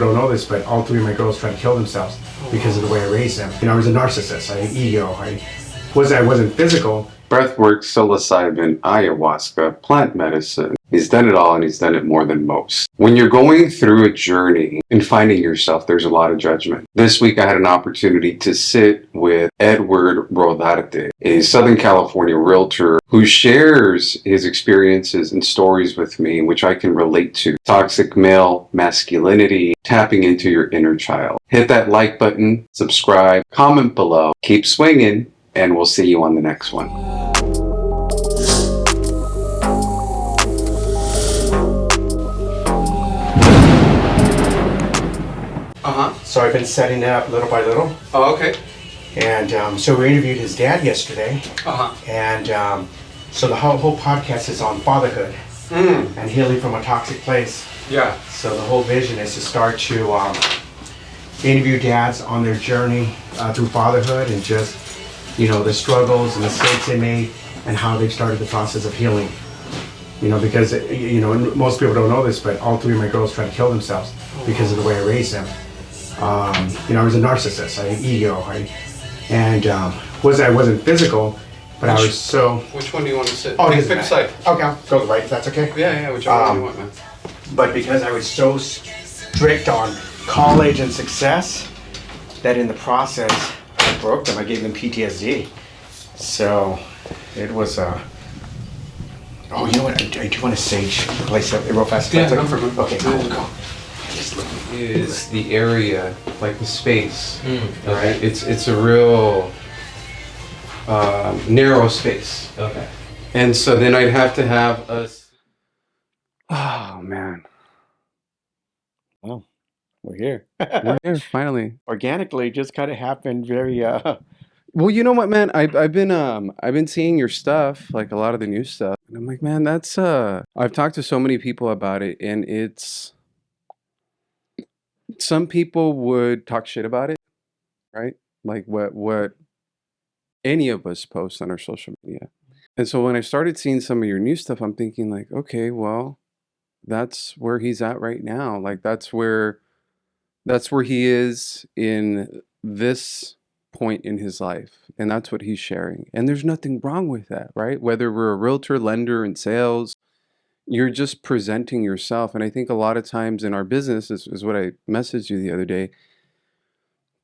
I don't know this, but all three of my girls tried to kill themselves because of the way I raised them. I was a narcissist. I had ego. I wasn't physical. Breathwork, psilocybin, ayahuasca, plant medicine. He's done it all, and he's done it more than most. When you're going through a journey and finding yourself, there's a lot of judgment. This week I had an opportunity to sit with Edward Rodarte, a Southern California realtor who shares his experiences and stories with me, which I can relate to. Toxic male masculinity, tapping into your inner child. Hit that like button, subscribe, comment below, keep swinging, and we'll see you on the next one. So I've been setting it up little by little. Oh, okay. And so we interviewed his dad yesterday. And so the whole podcast is on fatherhood and healing from a toxic place. Yeah. So the whole vision is to start to interview dads on their journey through fatherhood and just, the struggles and mistakes they made and how they started the process of healing. Because, most people don't know this, but all three of my girls tried to kill themselves because of the way I raised them. I was a narcissist. I had ego. I wasn't physical, but I was so... Which one do you want to sit? Oh, pick a side. Okay, I'll go to the right, if that's okay? Yeah, whichever one you want, man. But because I was so strict on college and success, that in the process, I broke them. I gave them PTSD. So, it was oh, you know what? I do want to sage the place up real fast. Yeah, no problem. Okay, cool. Is the area, like the space, right? It's a real narrow space. Okay. And so then I'd have to have us. Oh man. Well, we're here. We're here finally. Organically, just kind of happened very. Well, you know what, man? I've been seeing your stuff, like a lot of the new stuff, and I'm like, man, that's I've talked to so many people about it, and it's. Some people would talk shit about it, right? Like what any of us post on our social media. And so when I started seeing some of your new stuff, I'm thinking like, okay, well, that's where he's at right now. Like that's where he is in this point in his life. And that's what he's sharing. And there's nothing wrong with that, right? Whether we're a realtor, lender, in sales, you're just presenting yourself. And I think a lot of times in our business is what I messaged you the other day.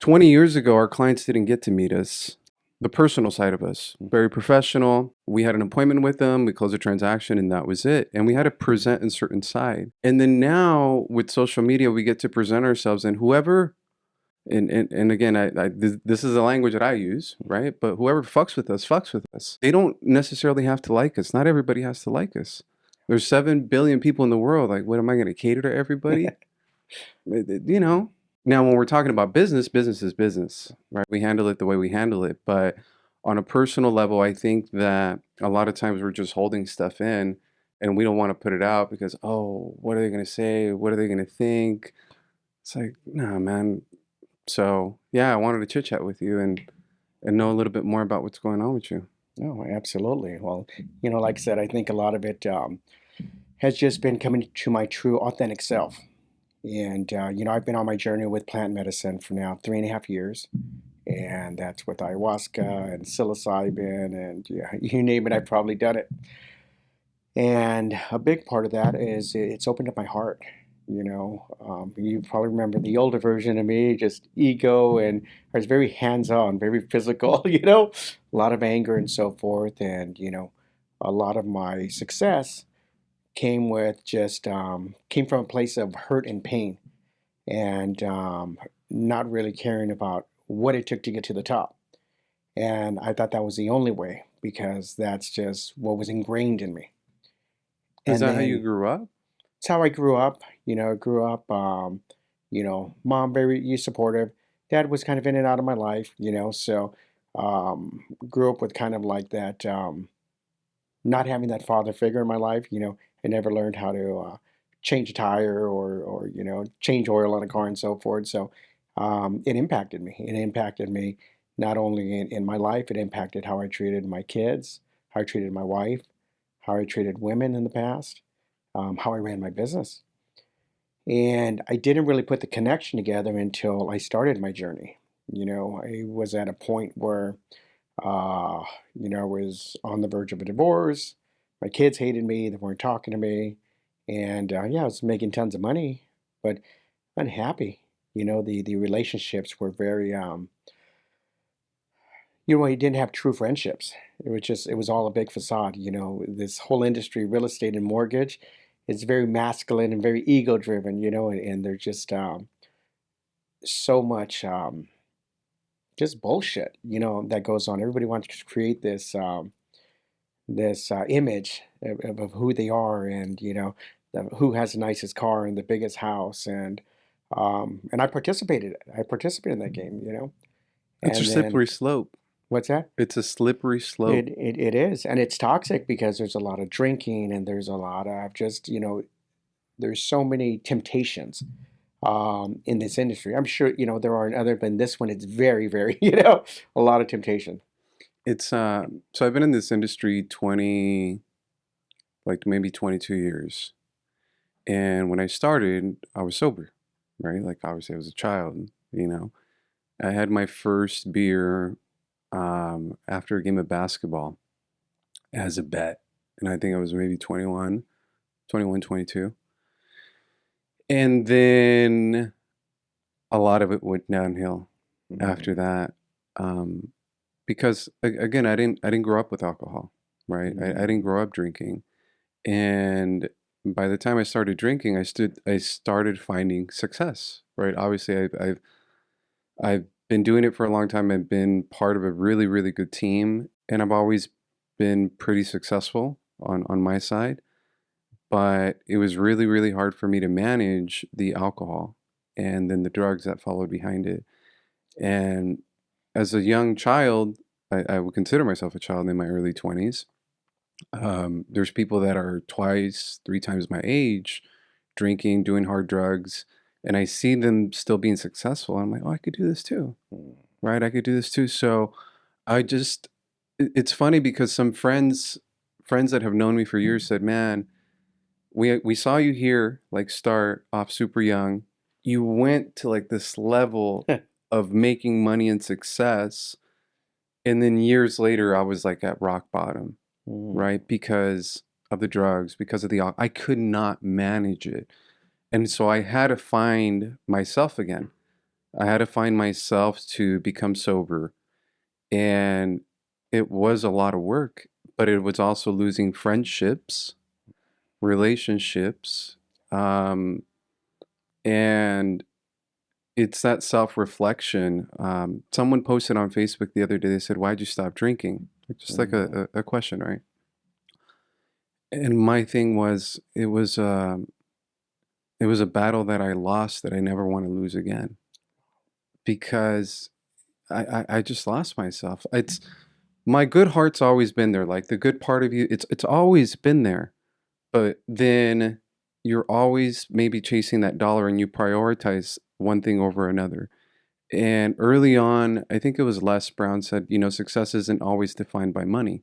20 years ago, our clients didn't get to meet us, the personal side of us, very professional. We had an appointment with them, we closed a transaction, and that was it. And we had to present a certain side. And then now with social media, we get to present ourselves, and whoever, and again, this is the language that I use, right? But whoever fucks with us. They don't necessarily have to like us. Not everybody has to like us. There's 7 billion people in the world. Like, what am I going to cater to everybody? Now when we're talking about business is business, right? We handle it the way we handle it. But on a personal level, I think that a lot of times we're just holding stuff in and we don't want to put it out because, oh, what are they going to say? What are they going to think? It's like, nah, man. So yeah, I wanted to chit chat with you and know a little bit more about what's going on with you. No, absolutely. Well, like I said, I think a lot of it has just been coming to my true, authentic self. And, I've been on my journey with plant medicine for now 3.5 years. And that's with ayahuasca and psilocybin and you name it, I've probably done it. And a big part of that is it's opened up my heart. You probably remember the older version of me, just ego, and I was very hands-on, very physical, a lot of anger and so forth. And, a lot of my success came with came from a place of hurt and pain and not really caring about what it took to get to the top. And I thought that was the only way because that's just what was ingrained in me. Is that how you grew up? It's how I grew up. Mom very supportive. Dad was kind of in and out of my life, so grew up with kind of like that, not having that father figure in my life. I never learned how to change a tire or change oil on a car and so forth. So it impacted me. It impacted me not only in my life, it impacted how I treated my kids, how I treated my wife, how I treated women in the past, how I ran my business. And I didn't really put the connection together until I started my journey. I was at a point where, uh, I was on the verge of a divorce. My kids hated me, they weren't talking to me. And yeah, I was making tons of money, but unhappy. The relationships were very, I didn't have true friendships. It was all a big facade. This whole industry, real estate and mortgage, is very masculine and very ego driven, and there's just so much just bullshit, that goes on. Everybody wants to create this image of who they are, and who has the nicest car and the biggest house, and I participated in that game, It's a and then slippery slope. what's that? It's a slippery slope. It is, and it's toxic because there's a lot of drinking and there's a lot of just, there's so many temptations in this industry. I'm sure, there are in other, but in this one, it's very, very, a lot of temptation. It's so I've been in this industry 20, like maybe 22 years. And when I started, I was sober, right? Like obviously I was a child, you know. I had my first beer after a game of basketball as a bet. And I think I was maybe 21, 21, 22. And then a lot of it went downhill Mhm. after that. Um, because again, I didn't grow up with alcohol, right? I didn't Mhm. grow up drinking. And by the time I started drinking, I started finding success, right? Obviously, I've been doing it for a long time. I've been part of a really, really good team, and I've always been pretty successful on my side. But it was really, really hard for me to manage the alcohol and then the drugs that followed behind it. And as a young child, I would consider myself a child in my early 20s. There's people that are twice, three times my age, drinking, doing hard drugs, and I see them still being successful. I'm like, oh, I could do this too, Mhm. right? I could do this too. So I just, it's funny because some friends that have known me for years said, man, we saw you here, like start off super young. You went to like this level of making money and success, and then years later, I was like at rock bottom, Mhm. right? Because of the drugs, because of I could not manage it. And so I had to find myself again. I had to find myself to become sober. And it was a lot of work, but it was also losing friendships, relationships. Um, and it's that self reflection. Someone posted on Facebook the other day, they said, why'd you stop drinking? Just like Mhm. a question, right? And my thing was, it was a battle that I lost that I never want to lose again because I just lost myself. It's my good heart's always been there, like the good part of you. It's always been there, but then you're always maybe chasing that dollar and you prioritize one thing over another. And early on, I think it was Les Brown said, success isn't always defined by money.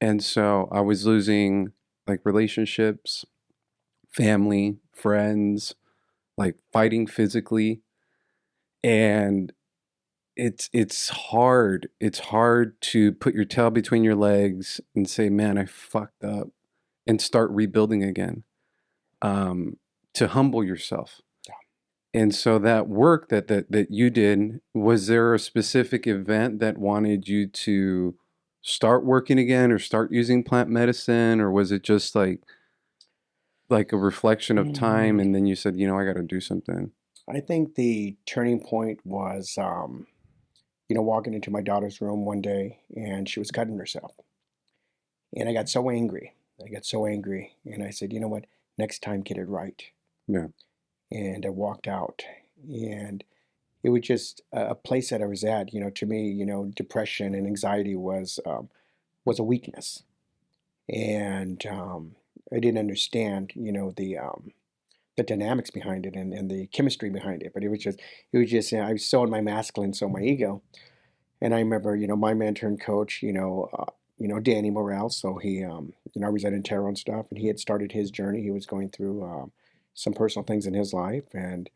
And so I was losing like relationships, family, friends, like fighting physically, and it's hard. It's hard to put your tail between your legs and say, "Man, I fucked up," and start rebuilding again. Um, to humble yourself. And so that work that you did, was there a specific event that wanted you to start working again or start using plant medicine, or was it just like a reflection of time Mhm. and then you said, I got to do something? I think the turning point was, walking into my daughter's room one day and she was cutting herself. And I got so angry. I got so angry. And I said, you know what? Next time, get it right. Yeah. And I walked out. And it was just a place that I was at. To me, depression and anxiety was a weakness. And I didn't understand, the dynamics behind it and the chemistry behind it. But it was just, I was so in my masculine, so my ego. And I remember, my mentor and coach, Danny Morrell. So he, I was at Intero and stuff, and he had started his journey. He was going through some personal things in his life, and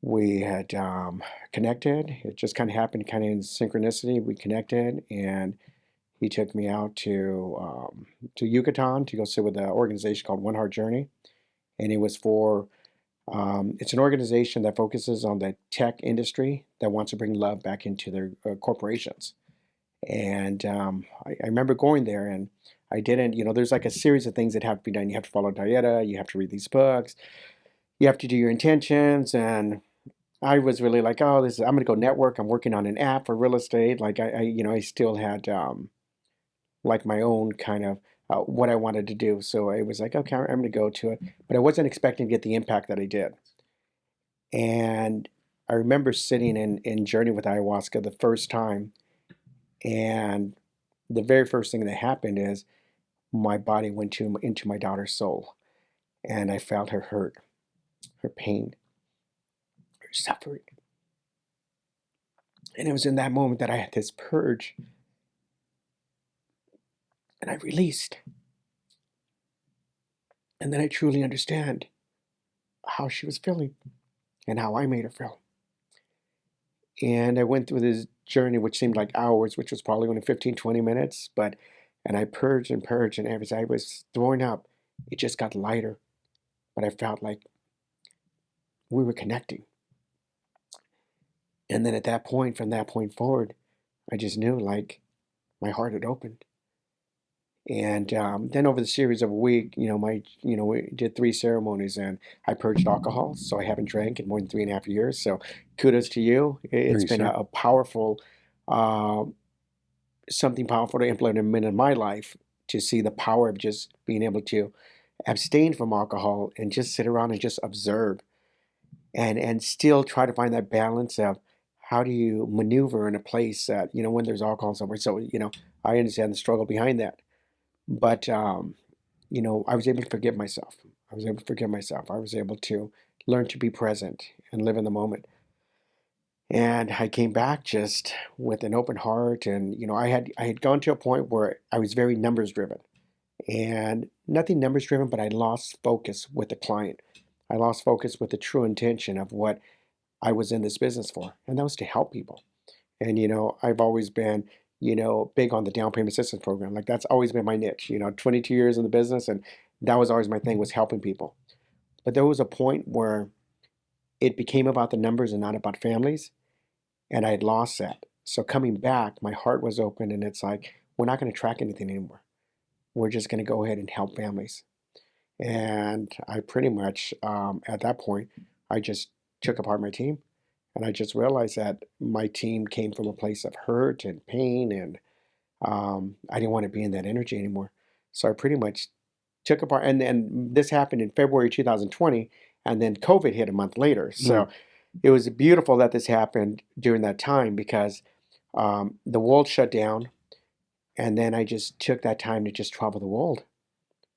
we had connected. It just kind of happened, kind of in synchronicity. We connected, and he took me out to Yucatan to go sit with an organization called One Heart Journey, and it was for it's an organization that focuses on the tech industry that wants to bring love back into their corporations. And I remember going there, and I didn't, there's like a series of things that have to be done. You have to follow dieta, you have to read these books, you have to do your intentions. And I was really like, oh, I'm going to go network. I'm working on an app for real estate. Like I still had like my own kind of what I wanted to do. So I was like, okay, I'm going to go to it. But I wasn't expecting to get the impact that I did. And I remember sitting in Journey with ayahuasca the first time, and the very first thing that happened is my body went into my daughter's soul, and I felt her hurt, her pain, her suffering. And it was in that moment that I had this purge, and I released. And then I truly understand how she was feeling and how I made her feel. And I went through this journey, which seemed like hours, which was probably only 15, 20 minutes. And I purged and purged, and as I was throwing up, it just got lighter. But I felt like we were connecting. And then at that point, from that point forward, I just knew like my heart had opened. And then over the series of a week, we did 3 ceremonies, and I purged alcohol, so I haven't drank in more than 3.5 years. So kudos to you. It's Thanks, been sir. a powerful, uh, something powerful to implement in my life, to see the power of just being able to abstain from alcohol and just sit around and just observe, and still try to find that balance of how do you maneuver in a place that, when there's alcohol somewhere. So, I understand the struggle behind that. But I was able to forgive myself. I was able to forgive myself. I was able to learn to be present and live in the moment. And I came back just with an open heart, and I had gone to a point where I was very numbers driven, and nothing numbers driven, but I lost focus with the client. I lost focus with the true intention of what I was in this business for, and that was to help people. And I've always been, big on the down payment assistance program. Like that's always been my niche. 22 years in the business, and that was always my thing, was helping people. But there was a point where it became about the numbers and not about families, and I had lost that. So coming back, my heart was open, and it's like we're not going to track anything anymore. We're just going to go ahead and help families. And I pretty much, at that point, I just took apart my team. And I just realized that my team came from a place of hurt and pain, and I didn't want to be in that energy anymore. So I pretty much took apart. And this happened in February 2020, and then COVID hit a month later. Mm. So it was beautiful that this happened during that time, because the world shut down, and then I just took that time to just travel the world.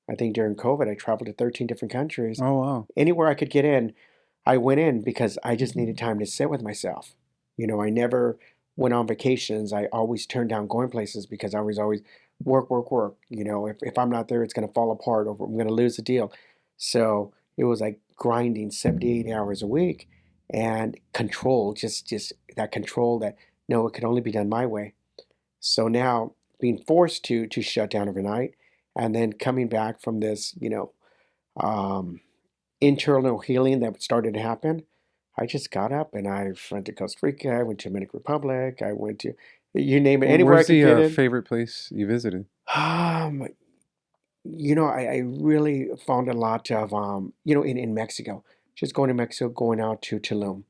I think during COVID, I traveled to 13 different countries. Oh, wow. Anywhere I could get in, I went in, because I just needed time to sit with myself. I never went on vacations. I always turned down going places because I was always work, work, work. If I'm not there, it's going to fall apart, or I'm going to lose the deal. So it was like grinding 78 hours a week, and control, just that control that, no, it could only be done my way. So now being forced to shut down overnight, and then coming back from this, um, internal healing that started to happen, I just got up and I went to Costa Rica, I went to Dominican Republic, I went to, you name it, anywhere I Where's could the get in. favorite place you visited? Um, I really found a lot of, in Mexico, just going to Mexico, going out to Tulum.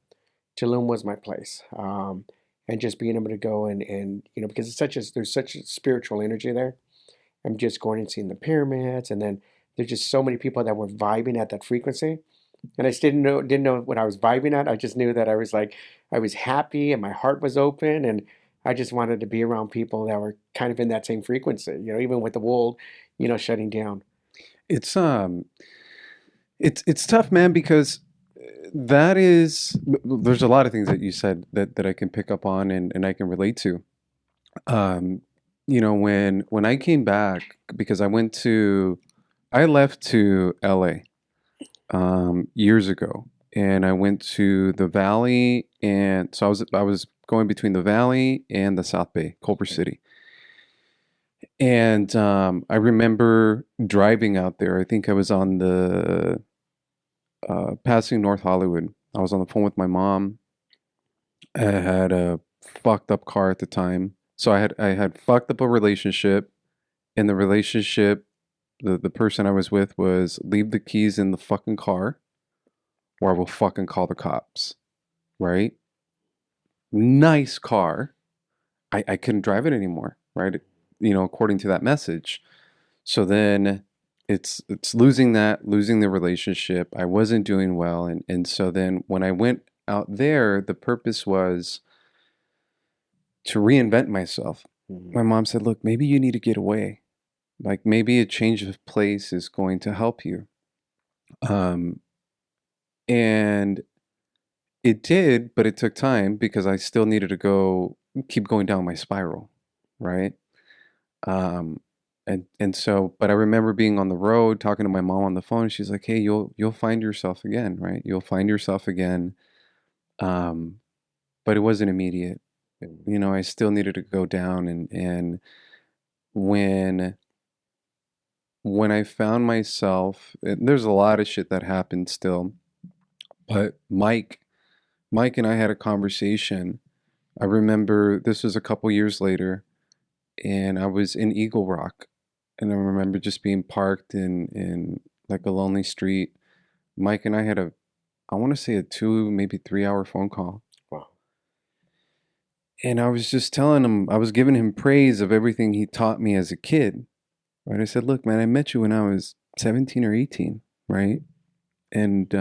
Tulum was my place. And just being able to go and because there's such a spiritual energy there. I'm just going and seeing the pyramids, and then there's just so many people that were vibing at that frequency. And I still didn't know what I was vibing at. I just knew that I was happy, and my heart was open, and I just wanted to be around people that were kind of in that same frequency, even with the world, shutting down. It's it's tough, man, because that is there's a lot of things that you said that I can pick up on and I can relate to. Um, when I came back, because I left to LA. years ago, and I went to the Valley, and so I was going between the Valley and the South Bay, Culver City. And I remember driving out there. I think I was on the passing North Hollywood. I was on the phone with my mom. I had a fucked up car at the time. So I had fucked up a relationship. In the relationship, the person I was with was leave the keys in the fucking car or I will fucking call the cops. Right? Nice car. I couldn't drive it anymore, right? According to that message. So then it's losing the relationship. I wasn't doing well, and so then when I went out there, the purpose was to reinvent myself. Mhm. My mom said, "Look, maybe you need to get away. Like maybe a change of place is going to help you." Um, and it did, but it took time because I still needed to keep going down my spiral, right? Um, and so, but I remember being on the road talking to my mom on the phone. She's like, "Hey, you'll find yourself again, right? You'll find yourself again." Um, but it wasn't immediate. Mhm. I still needed to go down, and when when I found myself, there's a lot of shit that happened still. But Mike and I had a conversation. I remember this was a couple years later, and I was in Eagle Rock, and I remember just being parked in like a lonely street. Mike and I had I want to say a 2 maybe 3 hour phone call, Wow. and I was just telling him, I was giving him praise of everything he taught me as a kid. Right? I said, "Look, man, I met you when I was 17 or 18, right? And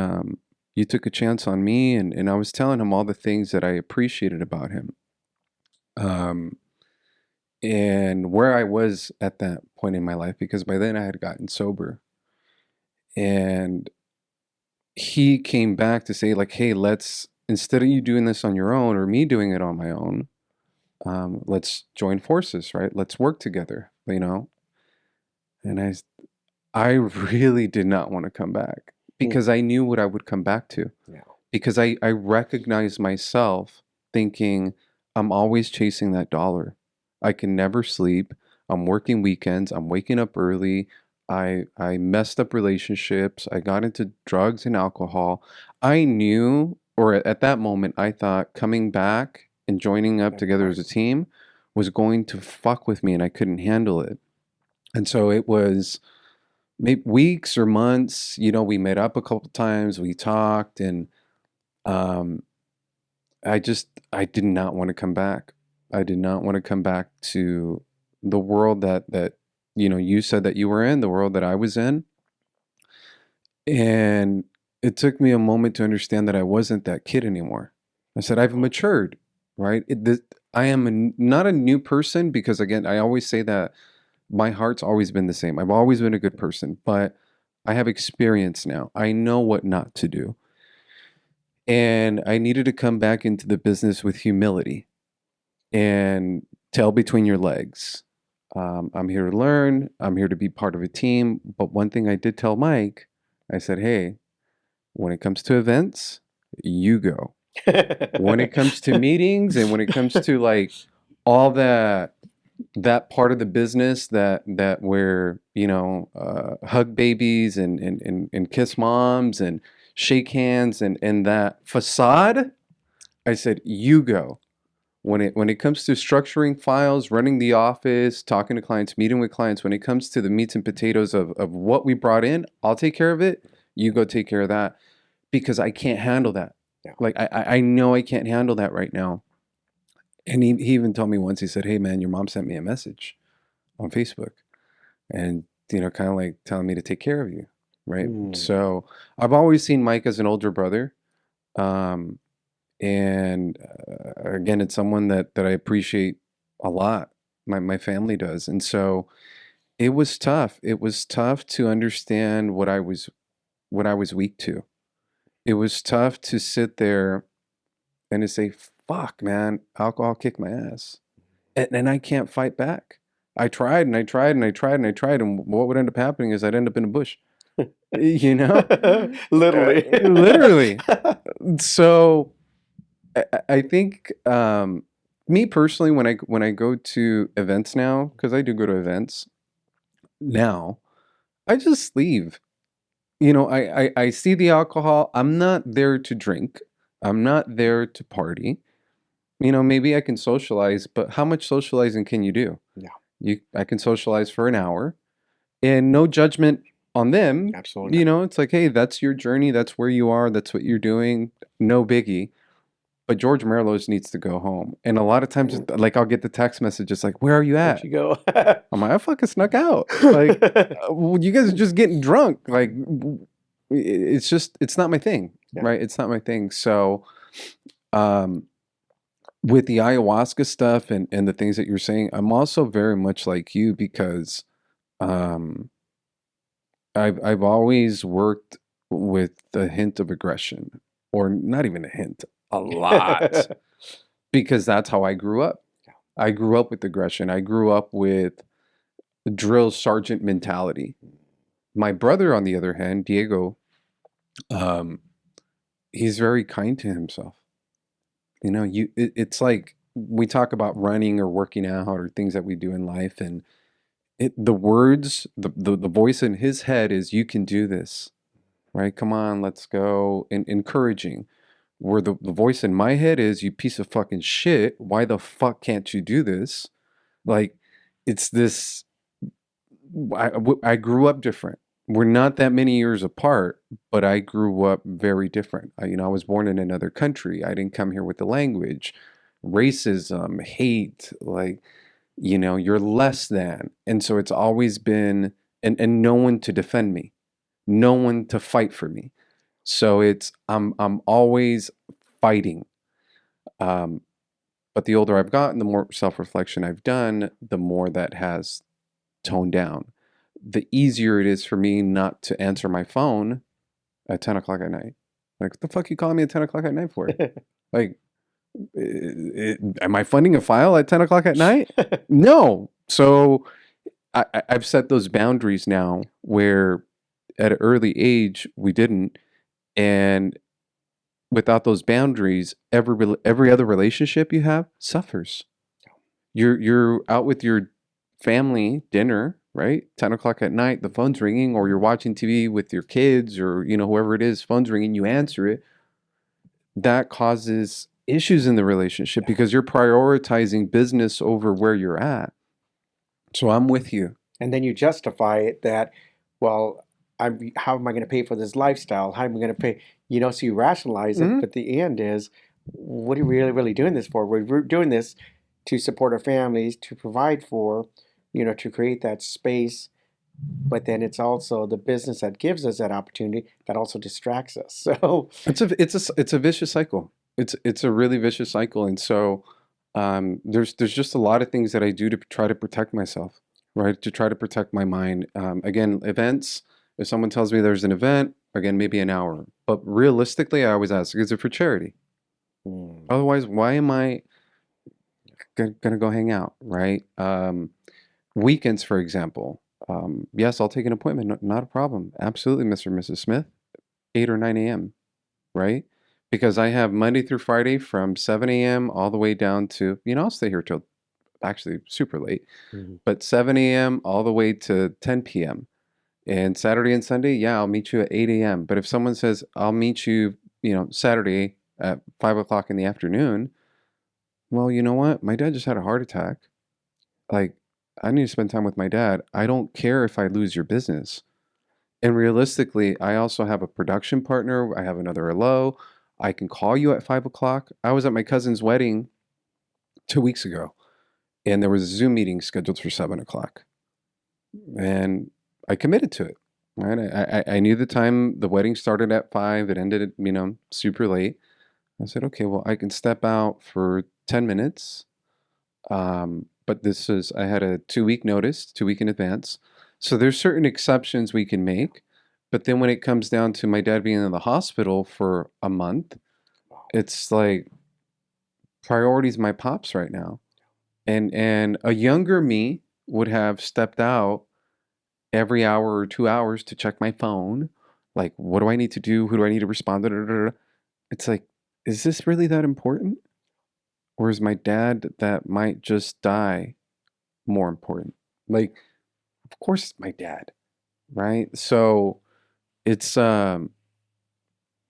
you took a chance on me, and I was telling him all the things that I appreciated about him." Um, and where I was at that point in my life, because by then I had gotten sober. And he came back to say, like, hey, instead of you doing this on your own or me doing it on my own, let's join forces, right? Let's work together. And I really did not want to come back Mm. because I knew what I would come back to. Yeah. Because I recognized myself thinking, I'm always chasing that dollar. I can never sleep. I'm working weekends. I'm waking up early. I messed up relationships. I got into drugs and alcohol. I knew, or at that moment, I thought coming back and joining up That's together right. as a team was going to fuck with me and I couldn't handle it. And so it was maybe weeks or months, we met up a couple times, we talked, and um, I did not want to come back. I did not want to come back to the world that you said that you were in, the world that I was in. And it took me a moment to understand that I wasn't that kid anymore. I said I've matured, right? I am not a new person because again, I always say that my heart's always been the same. I've always been a good person, but I have experience now. I know what not to do. And I needed to come back into the business with humility and tail between your legs. I'm here to learn. I'm here to be part of a team. But one thing I did tell Mike, I said, hey, when it comes to events, you go. When it comes to meetings and when it comes to like all that part of the business that where hug babies and kiss moms and shake hands and that facade, I said you go. When it comes to structuring files, running the office, talking to clients, meeting with clients, when it comes to the meats and potatoes of what we brought in, I'll take care of it. You go take care of that because I can't handle that. Yeah. Like I know I can't handle that right now. And he even told me once, he said, hey man, your mom sent me a message on Facebook and kind of like telling me to take care of you. Right. Mm. So I've always seen Mike as an older brother. Um, and again, it's someone that I appreciate a lot. My family does. And so it was tough. It was tough to understand what I was weak to. It was tough to sit there and to say, fuck, man, alcohol kicked my ass. And I can't fight back. I tried and I tried and I tried and I tried. And what would end up happening is I'd end up in a bush. you know? Literally. Literally. So I think me personally, when I go to events now, because I do go to events now, I just leave. I see the alcohol. I'm not there to drink. I'm not there to party. Maybe I can socialize, but how much socializing can you do? Yeah, I can socialize for an hour, and no judgment on them. absolutely. It's like, hey, that's your journey. That's where you are. That's what you're doing. No biggie. But George Merlos needs to go home. And a lot of times, like, I'll get the text messages like, where are you Where'd at? you go? I'm like, I fucking snuck out. Like, well, you guys are just getting drunk. Like, it's not my thing, Yeah. right? It's not my thing. So, um, with the ayahuasca stuff and the things that you're saying, I'm also very much like you because um, I've always worked with a hint of aggression, or not even a hint, a lot, because that's how I grew up. I grew up with aggression. I grew up with drill sergeant mentality. My brother, on the other hand, Diego, um, he's very kind to himself. It's like we talk about running or working out or things that we do in life, and the words, the voice in his head is, "You can do this, right? Come on, let's go," and encouraging. Where the voice in my head is, "You piece of fucking shit. Why the fuck can't you do this?" Like, it's this. I grew up different. We're not that many years apart, but I grew up very different. I was born in another country. I didn't come here with the language, racism, hate, like, you're less than. And so it's always been, and no one to defend me, no one to fight for me. So I'm always fighting. Um, but the older I've gotten, the more self-reflection I've done, the more that has toned down. The easier it is for me not to answer my phone at 10 o'clock at night. Like, what the fuck you calling me at 10 o'clock at night for? Like, am I funding a file at 10 o'clock at night? No. So I've set those boundaries now where at an early age we didn't. And without those boundaries, every other relationship you have suffers. You're out with your family dinner, right? 10 o'clock at night, the phone's ringing, or you're watching TV with your kids, or whoever it is, phone's ringing, you answer it. That causes issues in the relationship because you're prioritizing business over where you're at. So I'm with you. And then you justify it that, well, how am I going to pay for this lifestyle? How am I going to pay? So you rationalize it, Hmm. but the end is, what are we really doing this for? We're doing this to support our families, to provide for, to create that space. But then it's also the business that gives us that opportunity that also distracts us. So, It's a vicious cycle. It's a really vicious cycle, and so there's just a lot of things that I do to try to protect myself, right? To try to protect my mind. Again, events. If someone tells me there's an event, again, maybe an hour. But realistically, I always ask, is it for charity? hmm, Otherwise, why am I gonna go hang out, right? Weekends, for example. Yes, I'll take an appointment. Not a problem. Absolutely, Mr. and Mrs. Smith. 8 or 9 a.m., right? Because I have Monday through Friday from 7 a.m. all the way down to, I'll stay here till actually super late, hmm, but 7 a.m. all the way to 10 p.m. And Saturday and Sunday, yeah, I'll meet you at 8 a.m. But if someone says, I'll meet you, Saturday at 5 o'clock in the afternoon, well, you know what? My dad just had a heart attack. Like, I need to spend time with my dad. I don't care if I lose your business. And realistically, I also have a production partner. I have another hello. I can call you at 5 o'clock. I was at my cousin's wedding 2 weeks ago, and there was a Zoom meeting scheduled for 7 o'clock, and I committed to it. Right? I knew the time the wedding started at 5. It ended at super late. I said, okay, well, I can step out for 10 minutes. But I had a 2 week notice, 2 week in advance. So there's certain exceptions we can make. But then when it comes down to my dad being in the hospital for a month, it's like priorities my pops right now. And a younger me would have stepped out every hour or 2 hours to check my phone. Like, what do I need to do? Who do I need to respond to? It's like, is this really that important? Or is my dad that might just die more important? Like, of course it's my dad, right? So it's I'm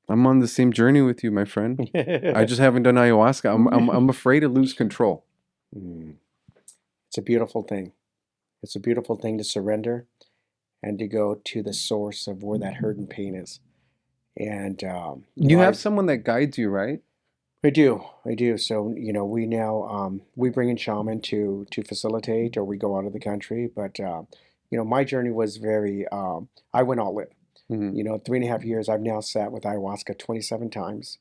on the same journey with you, my friend. I just haven't done ayahuasca. I'm afraid to lose control. Mm. It's a beautiful thing. It's a beautiful thing to surrender and to go to the source of where that hurt and pain is. And You have someone that guides you, right? I do. So we now we bring in shaman to facilitate, or we go out of the country. But my journey was very. I went all in. Hmm. 3.5 years. I've now sat with ayahuasca 27 times,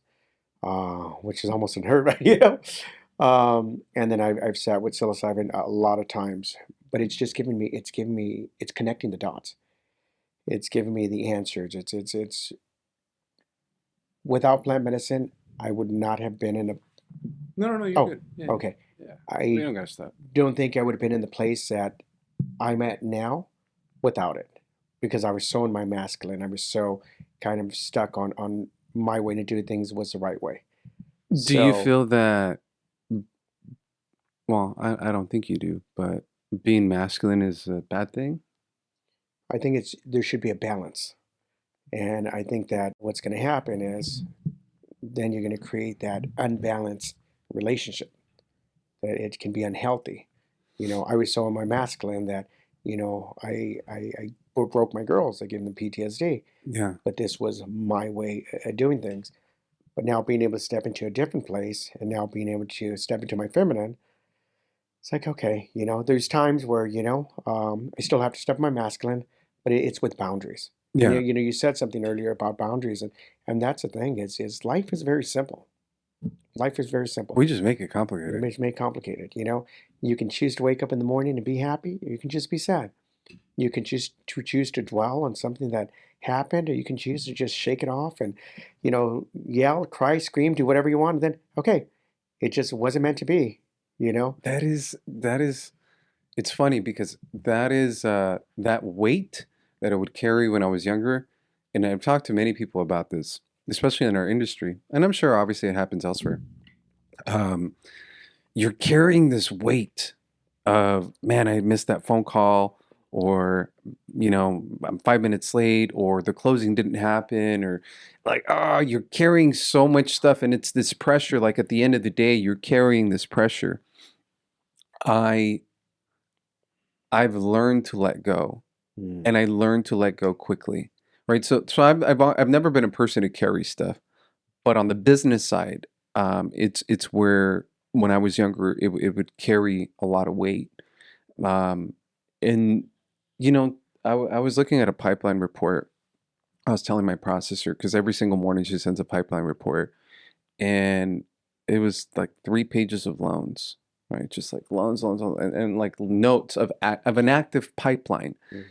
which is almost unheard of. And then I've sat with psilocybin a lot of times. But it's connecting the dots. It's giving me the answers. It's without plant medicine, I would not have been in a. No, no, you're Oh, good. Yeah, okay. yeah. We I don't gotta stop. don't think I would have been in the place that I'm at now without it, because I was so in my masculine. I was so kind of stuck on my way to do things was the right way. Do you So feel that, well, I don't think you do, but being masculine is a bad thing? I think there should be a balance. And I think that what's going to happen is then you're going to create that unbalanced relationship, that it can be unhealthy. I was so in my masculine that, I broke my girls. I gave them PTSD, Yeah. but this was my way of doing things. But now being able to step into a different place and now being able to step into my feminine, it's like, okay, there's times where, I still have to step in my masculine, but it's with boundaries. And Yeah. you said something earlier about boundaries, and that's the thing is life is very simple. Life is very simple. We just make it You complicated. make complicated. You can choose to wake up in the morning and be happy, or you can just be sad. You can choose to dwell on something that happened, or you can choose to just shake it off and, yell, cry, scream, do whatever you want. And then, okay, it just wasn't meant to be. You know. That is it's funny because that is that weight that I would carry when I was younger, and I've talked to many people about this, especially in our industry, and I'm sure obviously it happens elsewhere. Um, you're carrying this weight of, man, I missed that phone call, or I'm 5 minutes late, or the closing didn't happen, or like, you're carrying so much stuff, and it's this pressure. Like at the end of the day, you're carrying this pressure. I I've learned to let go, Mm. and I learned to let go quickly, right? So I've never been a person who carries stuff, but on the business side, it's where when I was younger, it would carry a lot of weight. Um, and you know, I was looking at a pipeline report. I was telling my processor because every single morning she sends a pipeline report, and it was like 3 pages of loans, right? Just like loans, loans, loans, and like notes of an active pipeline. Mm.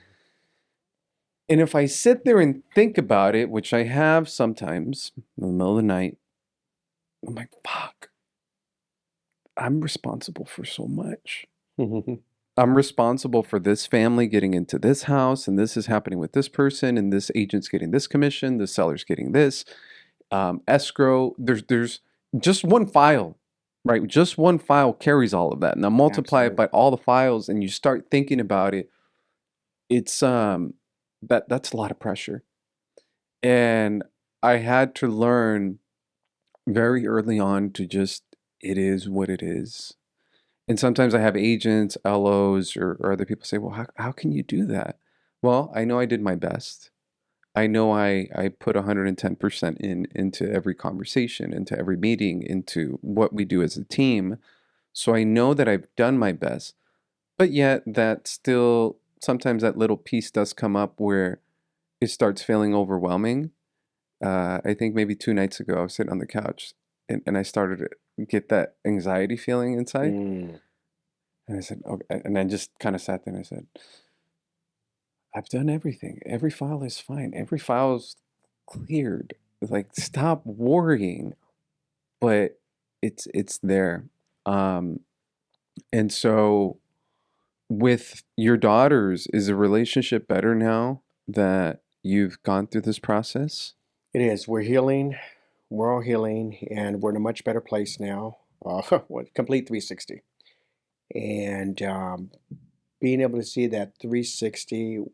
And if I sit there and think about it, which I have sometimes in the middle of the night, I'm like, fuck, I'm responsible for so much. I'm responsible for this family getting into this house, and this is happening with this person, and this agent's getting this commission, the seller's getting this escrow. There's just one file, right? Just one file carries all of that. Now multiply it Absolutely. by all the files, and you start thinking about it. It's that's a lot of pressure, and I had to learn very early on to just, it is what it is. And sometimes I have agents, LOs, or other people say, well, how can you do that? Well, I know I did my best. I know I put 110% into every conversation, into every meeting, into what we do as a team. So I know that I've done my best. But yet that still, sometimes that little piece does come up where it starts feeling overwhelming. I think maybe 2 nights ago, I was sitting on the couch, and I started to get that anxiety feeling inside. Mm. And I said, okay. And I just kind of sat there and I said, I've done everything. Every file is fine. Every file's cleared. Like, stop worrying. But it's there. Um, and so with your daughters, is the relationship better now that you've gone through this process? It is. We're healing. We're all healing, and we're in a much better place now. What complete 360, and being able to see that 360,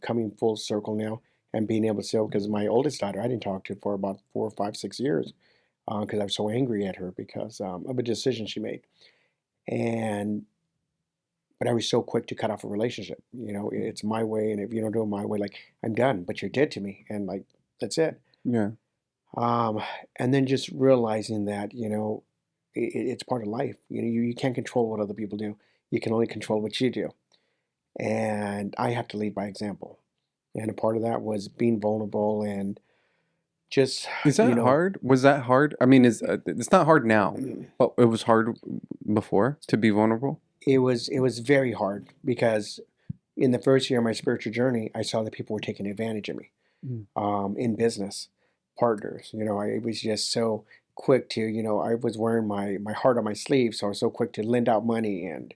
coming full circle now, and being able to see, because my oldest daughter, I didn't talk to for about 4, 5, 6 years, because I was so angry at her because of a decision she made, and but I was so quick to cut off a relationship. It's my way, and if you don't do it my way, like I'm done. But you're dead to me, and like that's it. Yeah. Um, and then just realizing that, it's part of life. You can't control what other people do. You can only control what you do. And I have to lead by example. And a part of that was being vulnerable and just, Is you that know, hard? Was that hard? I mean, it's not hard now, but it was hard before to be vulnerable? it was very hard because in the first year of my spiritual journey, I saw that people were taking advantage of me Mm. in business partners. I was just so quick to, I was wearing my heart on my sleeve, so I was so quick to lend out money and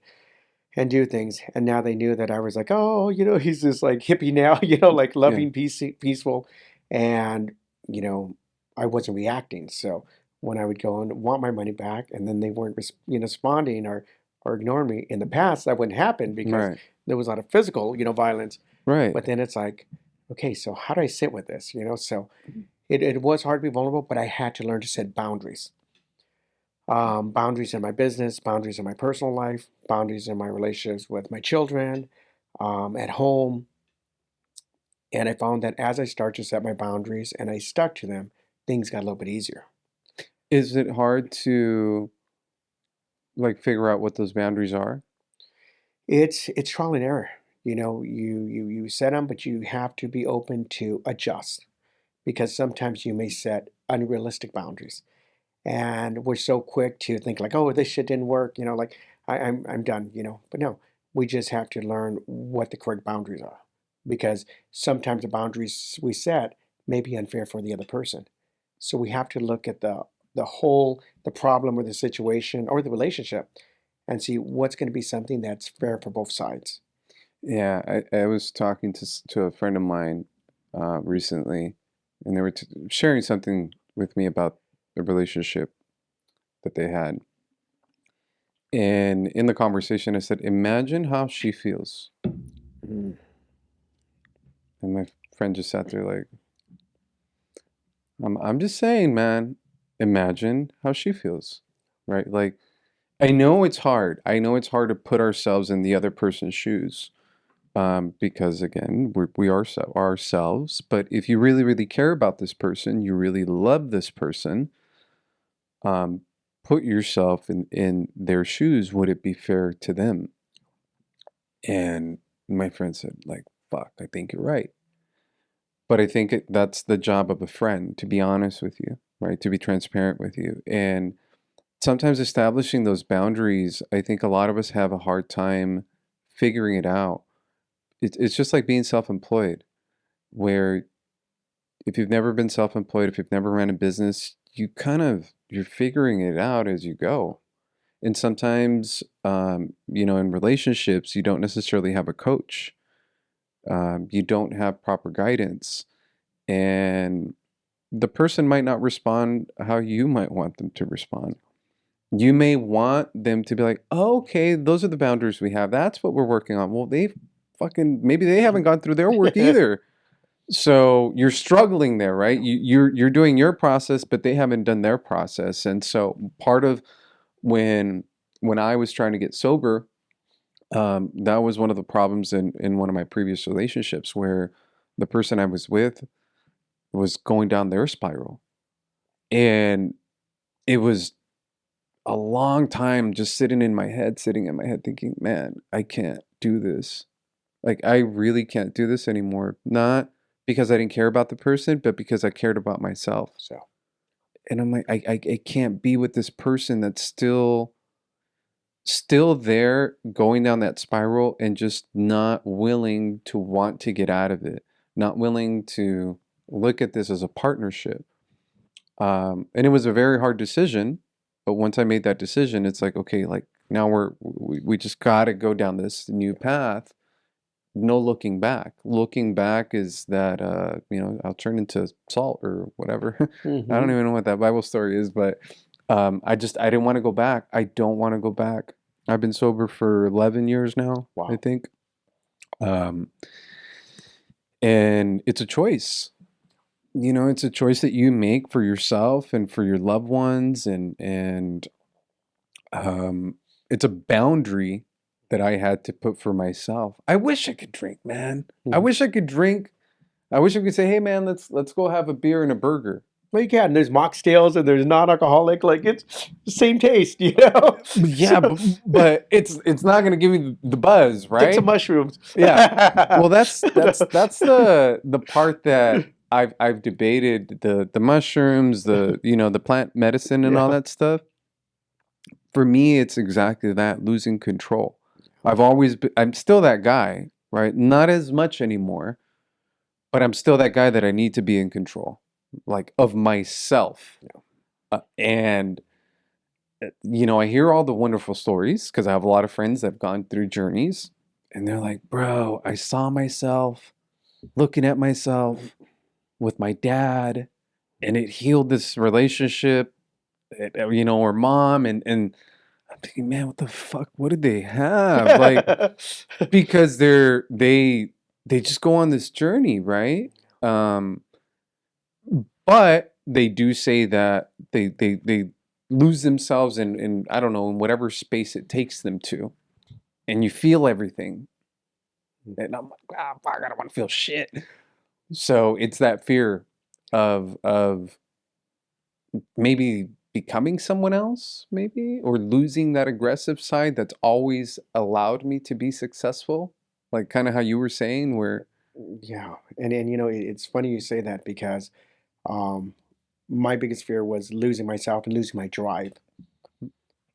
do things. And now they knew that I was like, oh, he's this like hippie now, like Yeah. loving, peaceful. And, you know, I wasn't reacting. So when I would go and want my money back and then they weren't, responding or ignoring me in the past, that wouldn't happen because Right. there was a lot of physical, violence. Right. But then it's like, okay, so how do I sit with this? So it was hard to be vulnerable, but I had to learn to set boundaries. Boundaries in my business, boundaries in my personal life, boundaries in my relationships with my children, at home. And I found that as I started to set my boundaries and I stuck to them, things got a little bit easier. Is it hard to like figure out what those boundaries are? It's trial and error. You set them, but you have to be open to adjust because sometimes you may set unrealistic boundaries. And we're so quick to think like, oh, this shit didn't work, like I'm done, But no, we just have to learn what the correct boundaries are, because sometimes the boundaries we set may be unfair for the other person. So we have to look at the problem or the situation or the relationship and see what's going to be something that's fair for both sides. Yeah, I was talking to a friend of mine recently, and they were sharing something with me about the relationship that they had. And in the conversation, I said, "Imagine how she feels." Mm. And my friend just sat there like, I'm just saying, man, imagine how she feels, right? Like, I know it's hard. I know it's hard to put ourselves in the other person's shoes, because again, we are ourselves. But if you really, really care about this person, you really love this person, um, put yourself in their shoes. Would it be fair to them? And my friend said, like, fuck, I think you're right. But I think that's the job of a friend, to be honest with you, right? To be transparent with you. And sometimes establishing those boundaries, I think a lot of us have a hard time figuring it out. It's just like being self-employed, where if you've never been self-employed, if you've never ran a business, you're figuring it out as you go. And sometimes, in relationships, you don't necessarily have a coach. You don't have proper guidance, and the person might not respond how you might want them to respond. You may want them to be like, oh, okay, those are the boundaries we have. That's what we're working on. Well, maybe they haven't gone through their work either. So you're struggling there, right? You're doing your process, but they haven't done their process. And so part of when when I was trying to get sober, that was one of the problems in one of my previous relationships where the person I was with was going down their spiral. And it was a long time just sitting in my head thinking, man, I can't do this. Like, I really can't do this anymore. Not because I didn't care about the person, but because I cared about myself. So And I'm like, I can't be with this person that's still there going down that spiral and just not willing to want to get out of it, not willing to look at this as a partnership. And it was a very hard decision, but once I made that decision, it's like, okay, like Now we just got to go down this new path. No looking back. Looking back is that I'll turn into salt or whatever. I don't Hmm. even know what that Bible story is, but I didn't want to go back. I don't want to go back. I've been sober for 11 years now, I Wow. think. Um, and it's a choice. It's a choice that you make for yourself and for your loved ones, and um, it's a boundary that I had to put for myself. I wish I could drink, man. I Mhm. wish I could drink. I wish I could say, "Hey, man, let's go have a beer and a burger." Well, you can. There's mocktails and there's non-alcoholic. Like it's the same taste, you know. Yeah, So but it's not gonna give me the buzz, take some right? mushrooms. Yeah. Well, that's the part that I've debated, the mushrooms, the plant medicine and all Yeah. that stuff. For me, it's exactly that, losing control. I'm still that guy, right? Not as much anymore, but I'm still that guy that I need to be in control, like of myself. And I hear all the wonderful stories because I have a lot of friends that have gone through journeys, and they're like, "Bro, I saw myself looking at myself with my dad, and it healed this relationship, or mom." And I'm thinking, man, what the fuck? What did they have? Like, because they just go on this journey, right? Um, but they do say that they lose themselves in I don't know, in whatever space it takes them to, and you feel everything. And I'm like, fuck, I don't want to feel shit. So it's that fear of maybe becoming someone else, maybe, or losing that aggressive side that's always allowed me to be successful. Like kind of how you were saying, where Yeah, and it's funny you say that because um, my biggest fear was losing myself and losing my drive.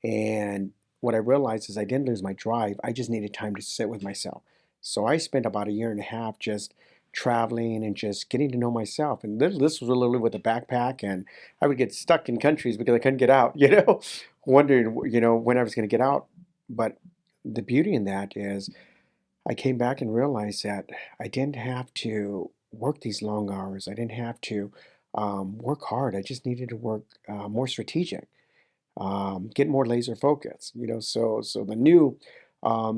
And what I realized is I didn't lose my drive. I just needed time to sit with myself. So I spent about a year and a half just traveling and just getting to know myself. And this was literally with a backpack, and I would get stuck in countries because I couldn't get out, wondering, when I was going to get out. But the beauty in that is I came back and realized that I didn't have to work these long hours. I didn't have to work hard. I just needed to work more strategic, get more laser focus. So the new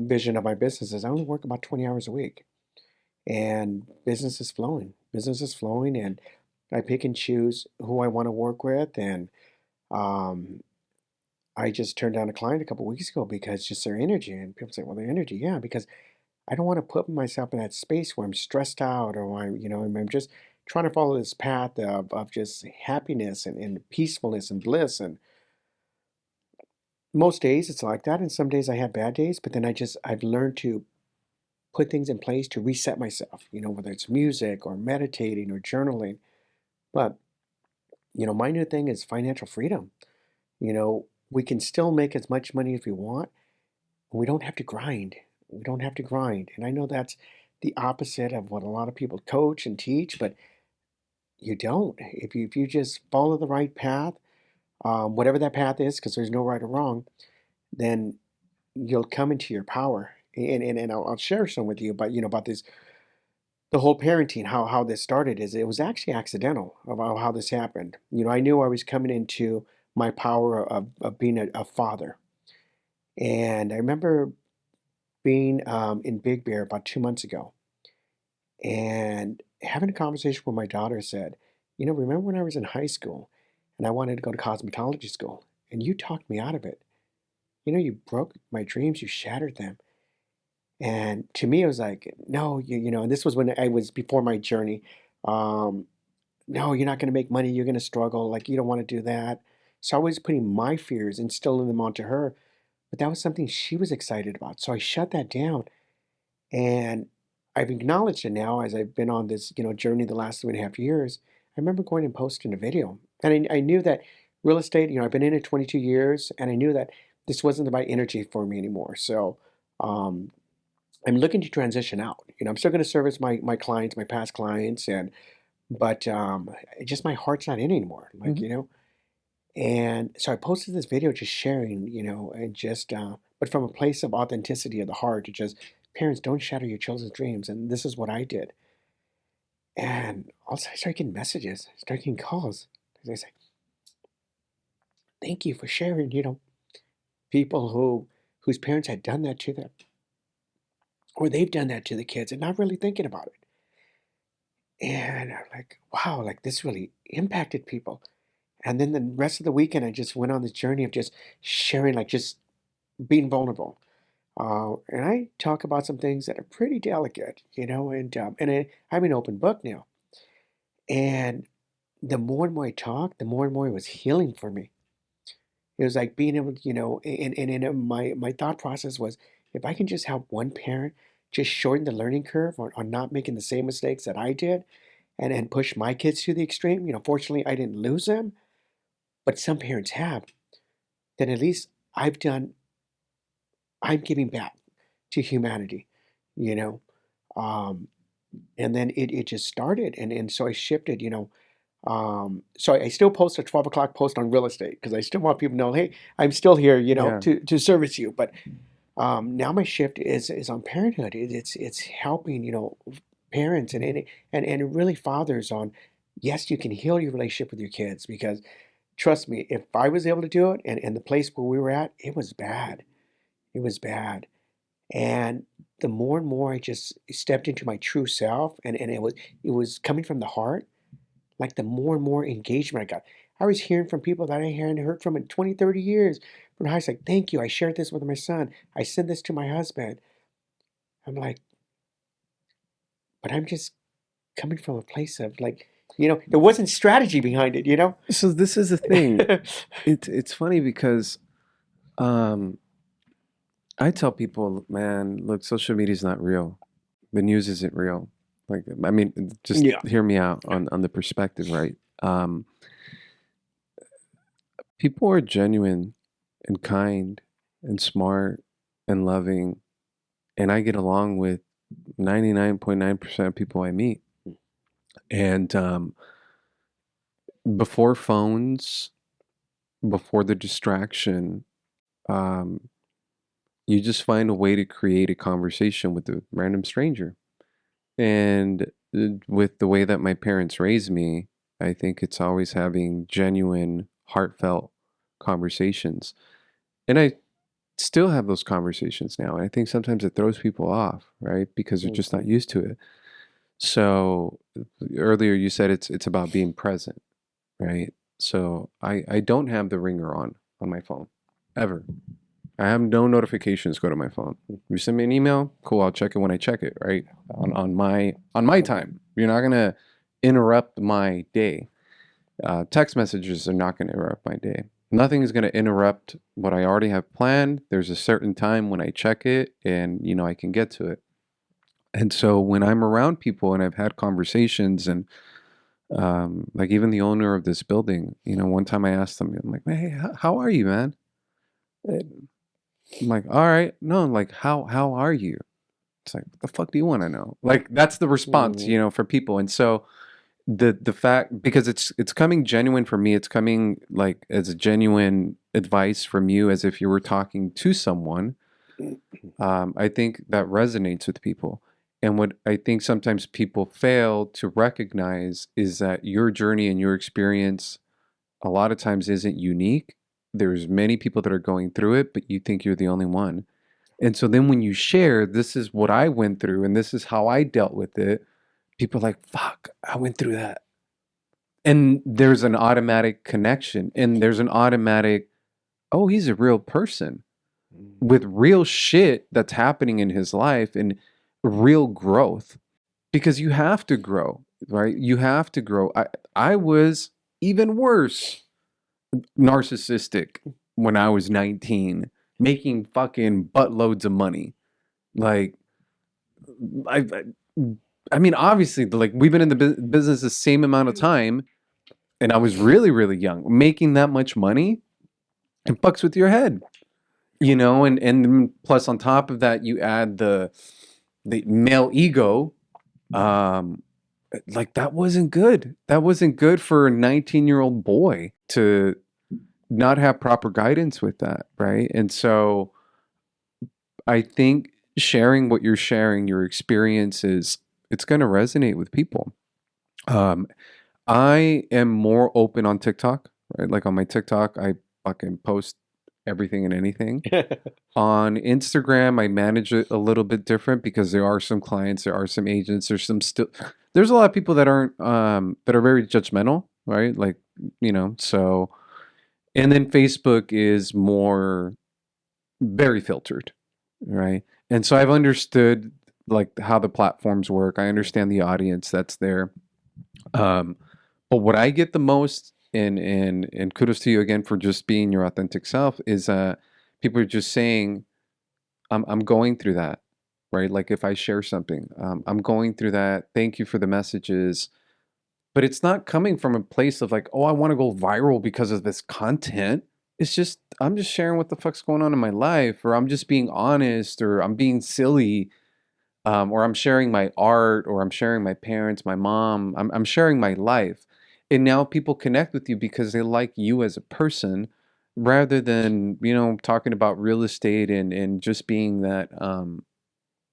vision of my business is I only work about 20 hours a week, and business is flowing. Business is flowing, and I pick and choose who I want to work with. And um, I just turned down a client a couple weeks ago because just their energy. And people say, "Well, their energy, yeah," because I don't want to put myself in that space where I'm stressed out or I'm just trying to follow this path of just happiness and peacefulness and bliss. And most days it's like that. And some days I have bad days, but then I've learned to put things in place to reset myself, whether it's music or meditating or journaling. But, my new thing is financial freedom. We can still make as much money as we want. We don't have to grind. We don't have to grind. And I know that's the opposite of what a lot of people coach and teach, but you don't. If you just follow the right path, whatever that path is, because there's no right or wrong, then you'll come into your power. And I'll share some with you about about this the whole parenting, how this started. Is it was actually accidental about how this happened. I knew I was coming into my power of being a father. And I remember being in Big Bear about 2 months ago and having a conversation with my daughter. Said, remember when I was in high school and I wanted to go to cosmetology school and you talked me out of it? You broke my dreams, you shattered them. And to me, it was like, no, and this was when I was before my journey. Um, no, you're not going to make money. You're going to struggle. Like, you don't want to do that. So I was putting my fears, instilling them onto her. But that was something she was excited about. So I shut that down. And I've acknowledged it now as I've been on this, journey the last 2.5 years. I remember going and posting a video. And I knew that real estate, I've been in it 22 years. And I knew that this wasn't the right energy for me anymore. So, um, I'm looking to transition out. I'm still going to service my clients, my past clients, but just my heart's not in anymore. Like, Mhm. And so I posted this video just sharing, and just, but from a place of authenticity of the heart, to just, parents, don't shatter your children's dreams. And this is what I did. And also I started getting messages, started getting calls. They say, thank you for sharing, people whose parents had done that to them, or they've done that to the kids and not really thinking about it. And I'm like, wow, like this really impacted people. And then the rest of the weekend, I just went on this journey of just sharing, like just being vulnerable. And I talk about some things that are pretty delicate, I'm an open book now. And the more and more I talked, the more and more it was healing for me. It was like being able to, my thought process was, if I can just help one parent just shorten the learning curve on not making the same mistakes that I did, and push my kids to the extreme. Fortunately, I didn't lose them, but some parents have. Then at least I've done. I'm giving back to humanity, you know. Um, and then it just started, and so I shifted. So I still post a 12 o'clock post on real estate because I still want people to know, hey, I'm still here, Yeah. to service you. But now my shift is on parenthood. It's helping, parents and really fathers on. Yes, you can heal your relationship with your kids, because trust me, if I was able to do it, and the place where we were at, it was bad. It was bad. And the more and more I just stepped into my true self, and it was coming from the heart, like the more and more engagement I got. I was hearing from people that I hadn't heard from in 20, 30 years. From high, it's like, thank you. I shared this with my son. I sent this to my husband. I'm like, but I'm just coming from a place of, like, there wasn't strategy behind it. So this is the thing. It's funny because um I tell people, man, look, social media is not real. The news isn't real. Like, I mean, just Yeah. hear me out on the perspective, right? People are genuine and kind and smart and loving, and I get along with 99.9% of people I meet. And before phones, before the distraction, um, you just find a way to create a conversation with a random stranger. And with the way that my parents raised me, I think it's always having genuine, heartfelt conversations. And I still have those conversations now. And I think sometimes it throws people off, right? Because they're just not Mhm. used to it. So earlier you said it's about being present, right? So I don't have the ringer on my phone ever. I have no notifications go to my phone. You send me an email, cool, I'll check it when I check it, right? On my time. You're not gonna interrupt my day. Text messages are not gonna interrupt my day. Nothing is gonna interrupt what I already have planned. There's a certain time when I check it and I can get to it. And so when I'm around people and I've had conversations and like even the owner of this building, one time I asked them, I'm like, man, hey, how are you, man? I'm like, all right, no, like how are you? It's like, what the fuck do you want to know? Like that's the response, Mhm. for people. And so the fact, because it's coming genuine for me, it's coming like as a genuine advice from you, as if you were talking to someone. I think that resonates with people. And what I think sometimes people fail to recognize is that your journey and your experience a lot of times isn't unique. There's many people that are going through it, but you think you're the only one. And so then when you share, this is what I went through and this is how I dealt with it, people are like, fuck, I went through that. And there's an automatic connection and there's an automatic, oh, he's a real person Mhm. with real shit that's happening in his life and real growth, because you have to grow, right? You have to grow. I was even worse narcissistic when I was 19, making fucking buttloads of money. Like I I mean, obviously, like we've been in the business the same amount of time, and I was really, really young. Making that much money, it fucks with your head, and plus on top of that, you add the male ego. Um, like that wasn't good. That wasn't good for a 19-year-old boy to. not have proper guidance with that, right? And so I think sharing what you're sharing, your experiences, it's going to resonate with people. Um, I am more open on TikTok, right? Like on my TikTok, I fucking post everything and anything. On Instagram, I manage it a little bit different because there are some clients, there are some agents, there's a lot of people that aren't that are very judgmental, right? Like, so and then Facebook is more very filtered, right? And so I've understood like how the platforms work. I understand the audience that's there. Um, but what I get the most, and kudos to you again for just being your authentic self, is people are just saying, I'm going through that, right? Like if I share something, I'm going through that. Thank you for the messages. But it's not coming from a place of like, oh, I want to go viral because of this content. It's just, I'm just sharing what the fuck's going on in my life, or I'm just being honest, or I'm being silly, or I'm sharing my art, or I'm sharing my parents, my mom. I'm sharing my life. And now people connect with you because they like you as a person rather than, talking about real estate and just being that,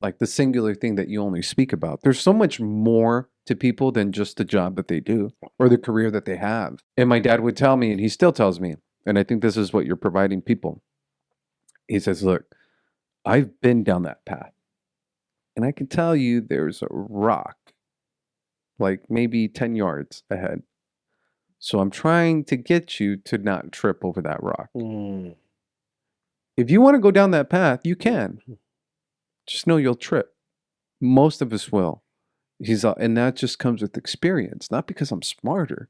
like the singular thing that you only speak about. There's so much more to people than just the job that they do or the career that they have. And my dad would tell me, and he still tells me, and I think this is what you're providing people. He says, look, I've been down that path. And I can tell you there's a rock, like maybe 10 yards ahead. So I'm trying to get you to not trip over that rock. Mm. If you want to go down that path, you can. Just know you'll trip. Most of us will. And that just comes with experience, not because I'm smarter.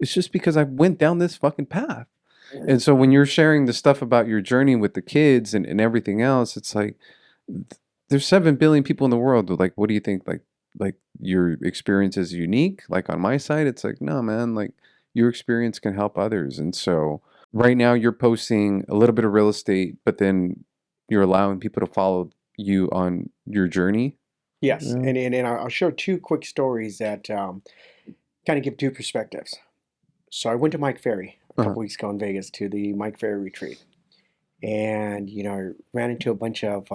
It's just because I went down this fucking path. And so when you're sharing the stuff about your journey with the kids and everything else, it's like there's 7 billion people in the world. Like, what do you think? Like your experience is unique? Like on my side, it's like, no, man, like your experience can help others. And so right now you're posting a little bit of real estate, but then you're allowing people to follow you on your journey. Yes, Yeah. and I'll share two quick stories that kind of give two perspectives. So I went to Mike Ferry a Uh-huh. couple weeks ago in Vegas to the Mike Ferry retreat, and I ran into a bunch of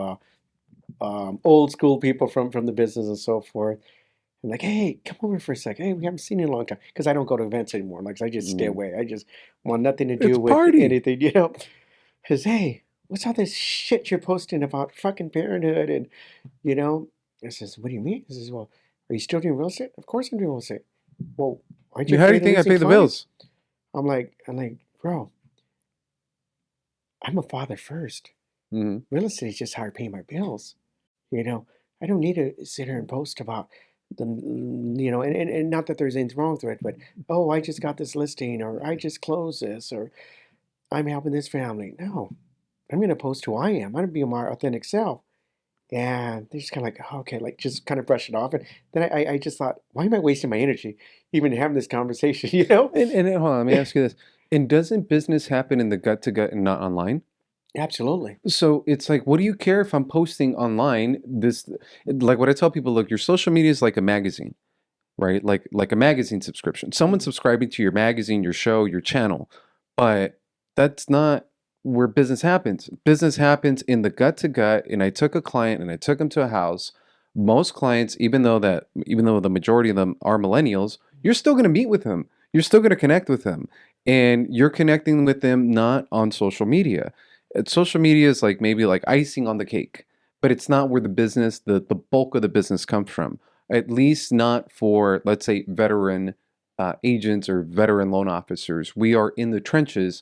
old school people from the business and so forth. I'm like, hey, come over for a second. Hey, we haven't seen you in a long time because I don't go to events anymore. Like I just stay Mm. away. I just want nothing to It's do a with party. anything. Says, hey, what's all this shit you're posting about fucking parenthood and you know? I says, what do you mean? He says, well, are you still doing real estate? Of course I'm doing real estate. Well, aren't you How do you afraid of think I losing pay the clients? bills? I'm like, bro, I'm a father first. Hmm. Real estate is just how I pay my bills. You know, I don't need to sit here and post about and not that there's anything wrong with it, but oh, I just got this listing, or I just closed this, or I'm helping this family. No, I'm going to post who I am. I'm going to be my authentic self. And they just kind of like, oh, okay, like just kind of brush it off. And then I just thought, why am I wasting my energy even having this conversation, you know? And hold on, let me ask you this. And doesn't business happen in the gut to gut and not online? Absolutely. So it's like, what do you care if I'm posting online? Like what I tell people, look, your social media is like a magazine, right? Like a magazine subscription. Someone subscribing to your magazine, your show, your channel, but that's not where business happens. Business happens in the gut to gut. And I took a client and I took him to a house. Most clients, even though the majority of them are millennials, you're still going to meet with them. You're still going to connect with them, and you're connecting with them not on social media. Social media is like maybe like icing on the cake, but it's not where the bulk of the business comes from. At least not for, let's say, veteran agents or veteran loan officers. We are in the trenches.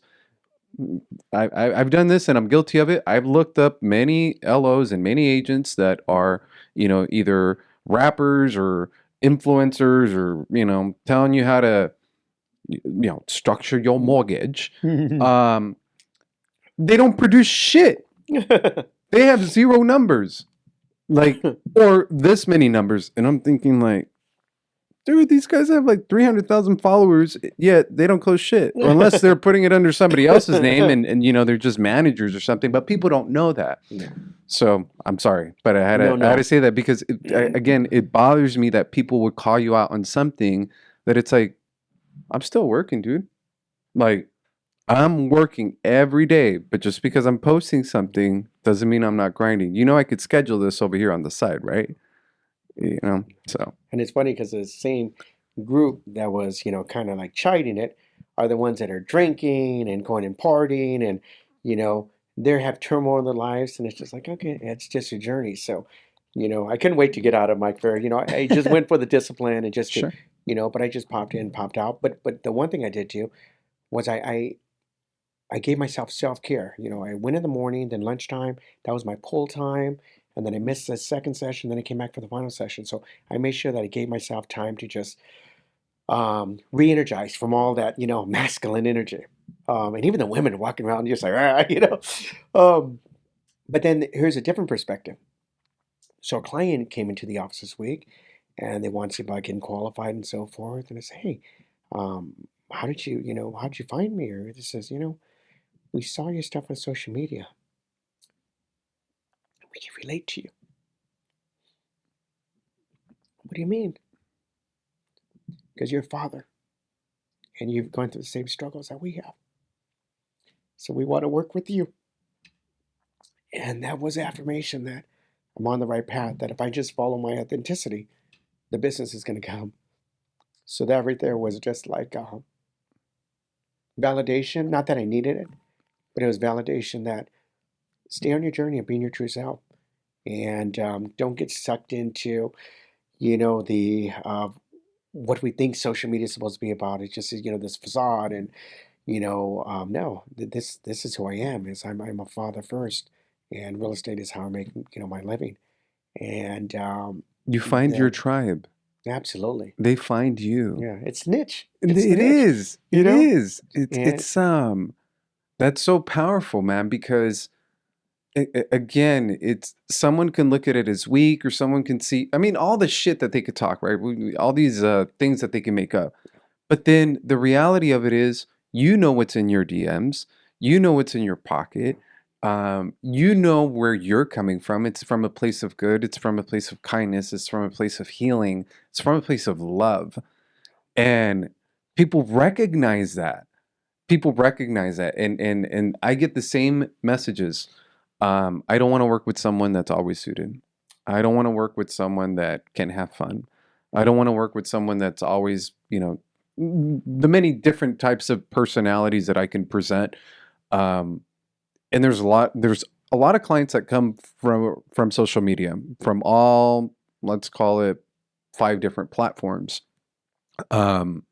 I've done this and I'm guilty of it. I've looked up many LOs and many agents that are, either rappers or influencers or, telling you how to, structure your mortgage. Um, they don't produce shit. They have zero numbers, like, or this many numbers. And I'm thinking, like, dude, these guys have like 300,000 followers, yet they don't close shit. Unless they're putting it under somebody else's name and they're just managers or something. But people don't know that. No, So I'm sorry, but no, I had to no. say that because again, it bothers me that people would call you out on something that it's like, I'm still working, dude. Like, I'm working every day, but just because I'm posting something doesn't mean I'm not grinding. You know, I could schedule this over here on the side, right? You know, so And it's funny because the same group that was, kind of like chiding it are the ones that are drinking and going and partying and, you know, they have turmoil in their lives. And it's just like, okay, it's just a journey. So, I couldn't wait to get out of Mike Fair. I just went for the discipline and just to, sure. but I just popped in, popped out. But the one thing I did too was I gave myself self-care. I went in the morning, then lunchtime, that was my pull time, and then I missed the second session, then I came back for the final session. So I made sure that I gave myself time to just re-energize from all that, masculine energy. And even the women walking around just like, Um, but then here's a different perspective. So a client came into the office this week and they want to see about getting qualified and so forth. And I say, hey, how did you find me? Or this says, we saw your stuff on social media. We can relate to you. What do you mean? Because you're a father and you've gone through the same struggles that we have. So we want to work with you. And that was affirmation that I'm on the right path, that if I just follow my authenticity, the business is going to come. So that right there was just like validation. Not that I needed it, but it was validation that stay on your journey of being your true self. And don't get sucked into, the what we think social media is supposed to be about. It's just, this facade and no, this is who I am. Is I'm a father first, and real estate is how I make my living. And You find your the tribe. absolutely, They find you. yeah, it's niche. And It's the it niche, is. It is. and That's so powerful, man, because again, it's someone can look at it as weak or someone can see, I mean, all the shit that they could talk, right? All these things that they can make up. But then the reality of it is, you know what's in your DMs, you know what's in your pocket, you know where you're coming from. It's from a place of good, it's from a place of kindness, it's from a place of healing, it's from a place of love. And people recognize that. People recognize that. And I get the same messages. I don't want to work with someone that's always suited. I don't want to work with someone that can have fun. I don't want to work with someone that's always, the many different types of personalities that I can present. Um, and there's a lot of clients that come from social media, from all, let's call it, 5 different platforms. Um,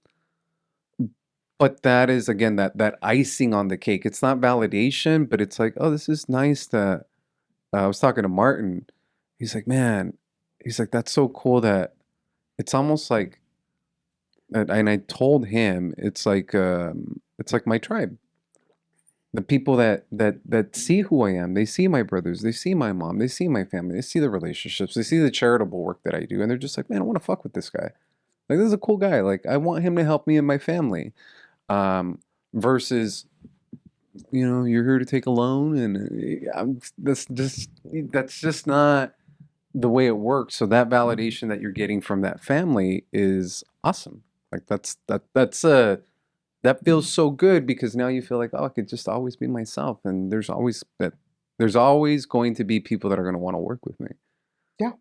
but that is, again, that icing on the cake. It's not validation, but it's like, oh, this is nice that I was talking to Martin. He's like, man, he's like, that's so cool that it's almost like, and I told him it's like my tribe. The people that see who I am, they see my brothers, they see my mom, they see my family, they see the relationships, they see the charitable work that I do, and they're just like, man, I want to fuck with this guy. Like, this is a cool guy. Like, I want him to help me and my family. Um, versus, you're here to take a loan, and that's just not the way it works. So that validation that you're getting from that family is awesome. Like, that feels so good, because now you feel like, oh, I could just always be myself, and there's always going to be people that are going to want to work with me. yeah,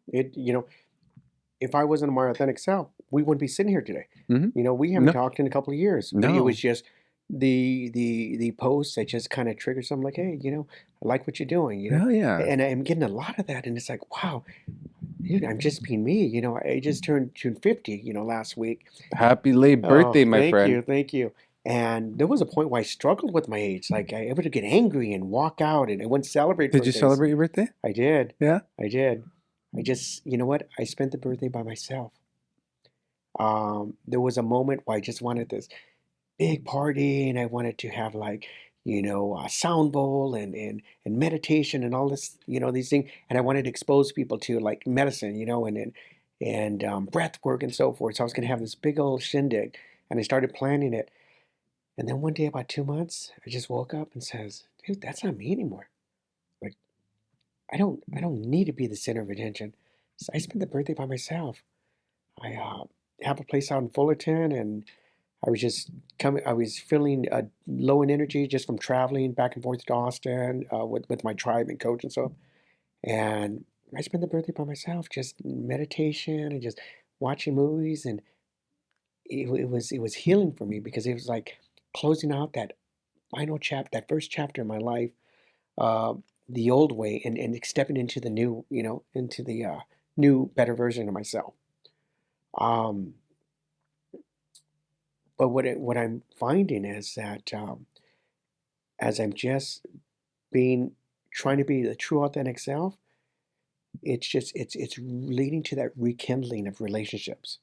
if I wasn't my authentic self, we wouldn't be sitting here today. Hmm. We haven't No, talked in a couple of years, but it was no, just the posts that just kind of triggered something like, hey, I like what you're doing, hell yeah, and I'm getting a lot of that, and it's like, wow, dude, I'm just being me, I just turned 50, last week. happy late Oh, birthday, my thank friend. you, thank you. And there was a point where I struggled with my age, like I would get angry and walk out, and I wouldn't celebrate Did you birthdays. celebrate your birthday? I did, Yeah. I did. I just, you know what? I spent the birthday by myself. There was a moment where I just wanted this big party and I wanted to have like, a sound bowl and meditation and all this, these things. And I wanted to expose people to like medicine, and breath work and so forth. So I was going to have this big old shindig and I started planning it. And then one day, about 2 months, I just woke up and says, dude, that's not me anymore. Like, I don't need to be the center of attention. So I spent the birthday by myself. I have a place out in Fullerton and I was just coming. I was feeling low in energy just from traveling back and forth to Austin with my tribe and coach and stuff. And I spent the birthday by myself, just meditation and just watching movies, and it was healing for me because it was like closing out that final chapter, that first chapter in my life, uh, the old way, and stepping into the new, into the new, better version of myself. Um, but what I'm finding is that as I'm just being trying to be the true authentic self, it's leading to that rekindling of relationships,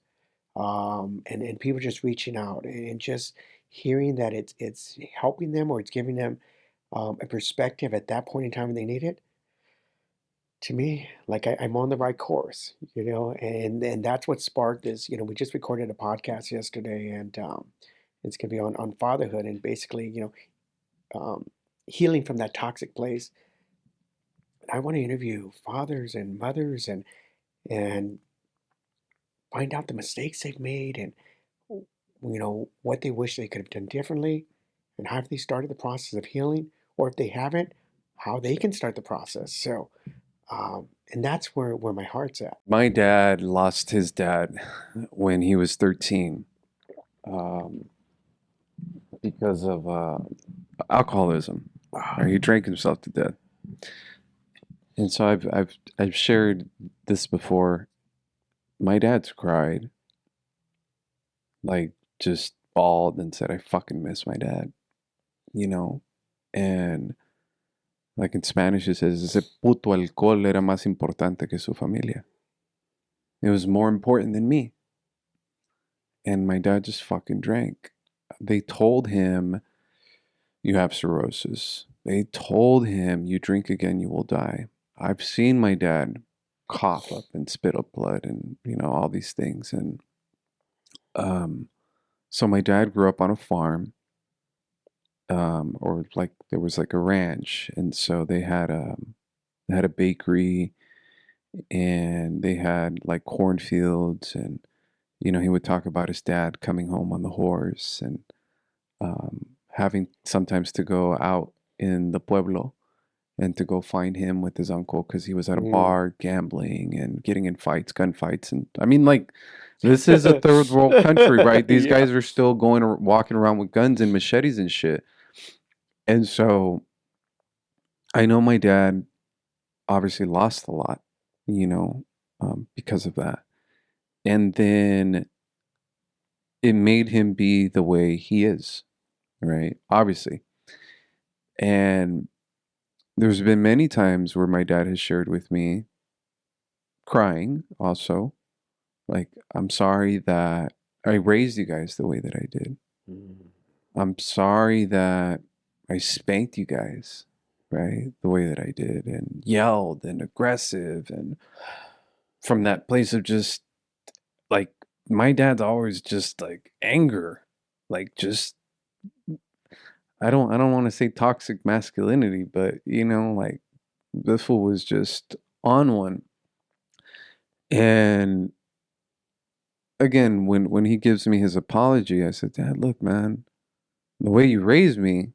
and people just reaching out and just hearing that it's helping them, or it's giving them a perspective at that point in time when they need it. To me, like I'm on the right course, and that's what sparked this. We just recorded a podcast yesterday, and it's gonna be on fatherhood, and basically, healing from that toxic place. I want to interview fathers and mothers, and find out the mistakes they've made, and what they wish they could have done differently, and how have they started the process of healing, or if they haven't, how they can start the process. So, and that's where my heart's at. My dad lost his dad when he was 13, um, because of alcoholism. Right? He drank himself to death. And so I've shared this before. My dad's cried, like just bawled and said, "I fucking miss my dad," you know. And like in Spanish, it says, "Ese puto alcohol era más importante que su familia." It was more important than me. And my dad just fucking drank. They told him, "You have cirrhosis." They told him, "You drink again, you will die." I've seen my dad cough up and spit up blood and, all these things. And um, so my dad grew up on a farm, or like there was like a ranch. And so they had a bakery, and they had like cornfields. And, he would talk about his dad coming home on the horse, and having sometimes to go out in the pueblo and to go find him with his uncle because he was at a Mm. bar gambling and getting in fights, gunfights. And I mean, like, this is a third world country, right? These Yeah. guys are still walking around with guns and machetes and shit. And so I know my dad obviously lost a lot, you know, because of that. And then it made him be the way he is, right? Obviously. And there's been many times where my dad has shared with me, crying also, like, "I'm sorry that I raised you guys the way that I did. Mm. I'm sorry that I spanked you guys, right? The way that I did, and yelled and aggressive, and from that place of just like my dad's always just like anger, like just I don't want to say toxic masculinity, but like this fool was just on one. And again, when he gives me his apology, I said, "Dad, look, man, the way you raised me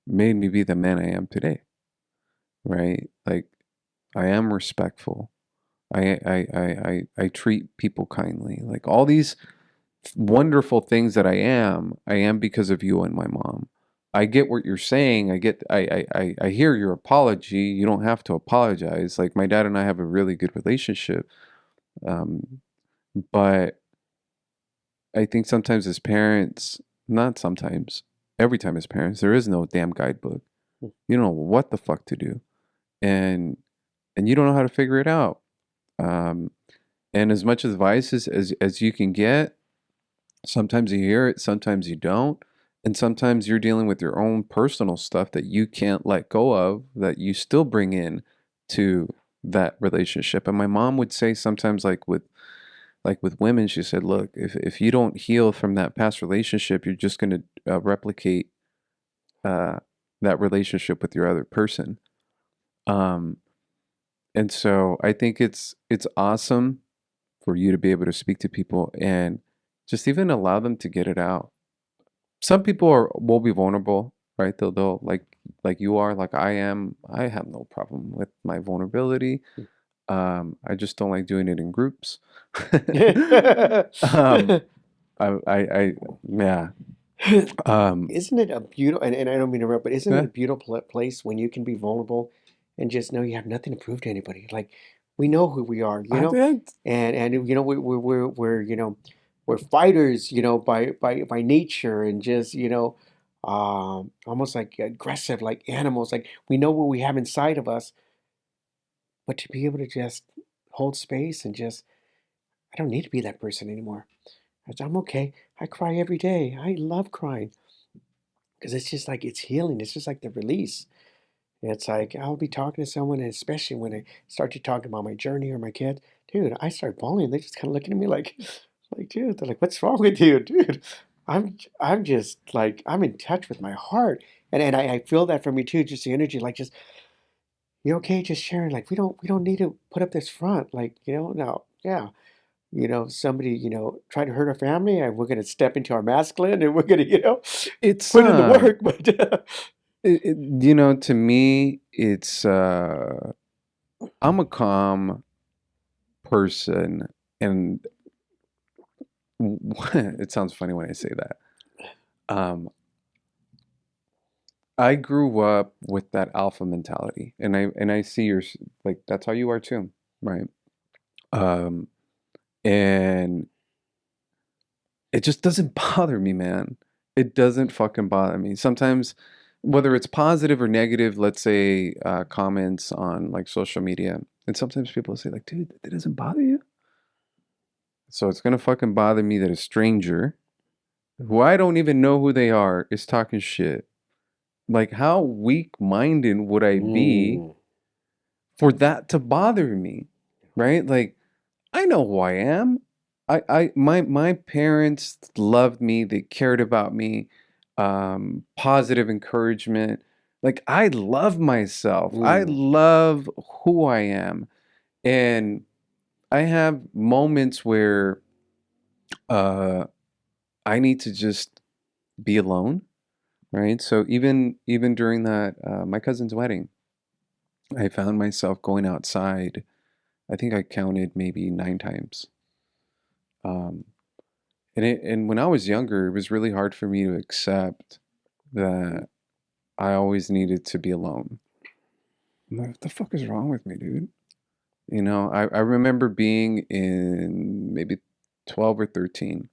made me be the man I am today, right? Like, I am respectful. I treat people kindly. Like all these wonderful things that I am because of you and my mom. I get what you're saying. I hear your apology. You don't have to apologize. Like my dad and I have a really good relationship. Um, but I think sometimes as parents, not sometimes, every time as parents, there is no damn guidebook. You don't know what the fuck to do, and you don't know how to figure it out. Um, and as much advice as you can get, sometimes you hear it, sometimes you don't, and sometimes you're dealing with your own personal stuff that you can't let go of, that you still bring in to that relationship. And my mom would say sometimes, like with women, she said, "Look, if you don't heal from that past relationship, you're just going to replicate uh, that relationship with your other person." Um, and so I think it's awesome for you to be able to speak to people and just even allow them to get it out. some people will be vulnerable, right? They'll like you are, like I am. I have no problem with my vulnerability. I just don't like doing it in groups. um, I yeah. Um, Isn't it a beautiful, and I don't mean to interrupt, but isn't it yeah. a beautiful place when you can be vulnerable and just know you have nothing to prove to anybody? Like, we know who we are, I think and you know we're we're fighters, by nature, and just almost like aggressive, like animals. Like, we know what we have inside of us, but to be able to just hold space and just, I don't need to be that person anymore. I'm okay. I cry every day. I love crying because it's just like it's healing. It's just like the release. It's like I'll be talking to someone, and especially when I start to talk about my journey or my kid, dude, I start bawling. They just kind of looking at me like, dude, they're like, "What's wrong with you, dude?" I'm just like I'm in touch with my heart, and I feel that from you too. Just the energy, like just you okay, just sharing. Like we don't need to put up this front, like no, yeah. Somebody, try to hurt our family, and we're gonna step into our masculine, and we're gonna, it's put in the work. But to me, it's I'm a calm person, and it sounds funny when I say that. Um, I grew up with that alpha mentality, and I see like that's how you are too, right? Um, and it just doesn't bother me, man. It doesn't fucking bother me. Sometimes, whether it's positive or negative, let's say comments on like social media, and sometimes people say like, "Dude, that doesn't bother you." So it's gonna fucking bother me that a stranger who I don't even know who they are is talking shit. Like, how weak-minded would I be mm, for that to bother me, right? Like, I know who I am. My parents loved me. They cared about me. Positive encouragement. Like, I love myself. I mm, love who I am, and I have moments where uh, I need to just be alone, right? So even during that my cousin's wedding, I found myself going outside. I think I counted maybe 9 times. Um, and when I was younger, it was really hard for me to accept that I always needed to be alone. I'm like, what the fuck is wrong with me, dude? I remember being in maybe 12 or 13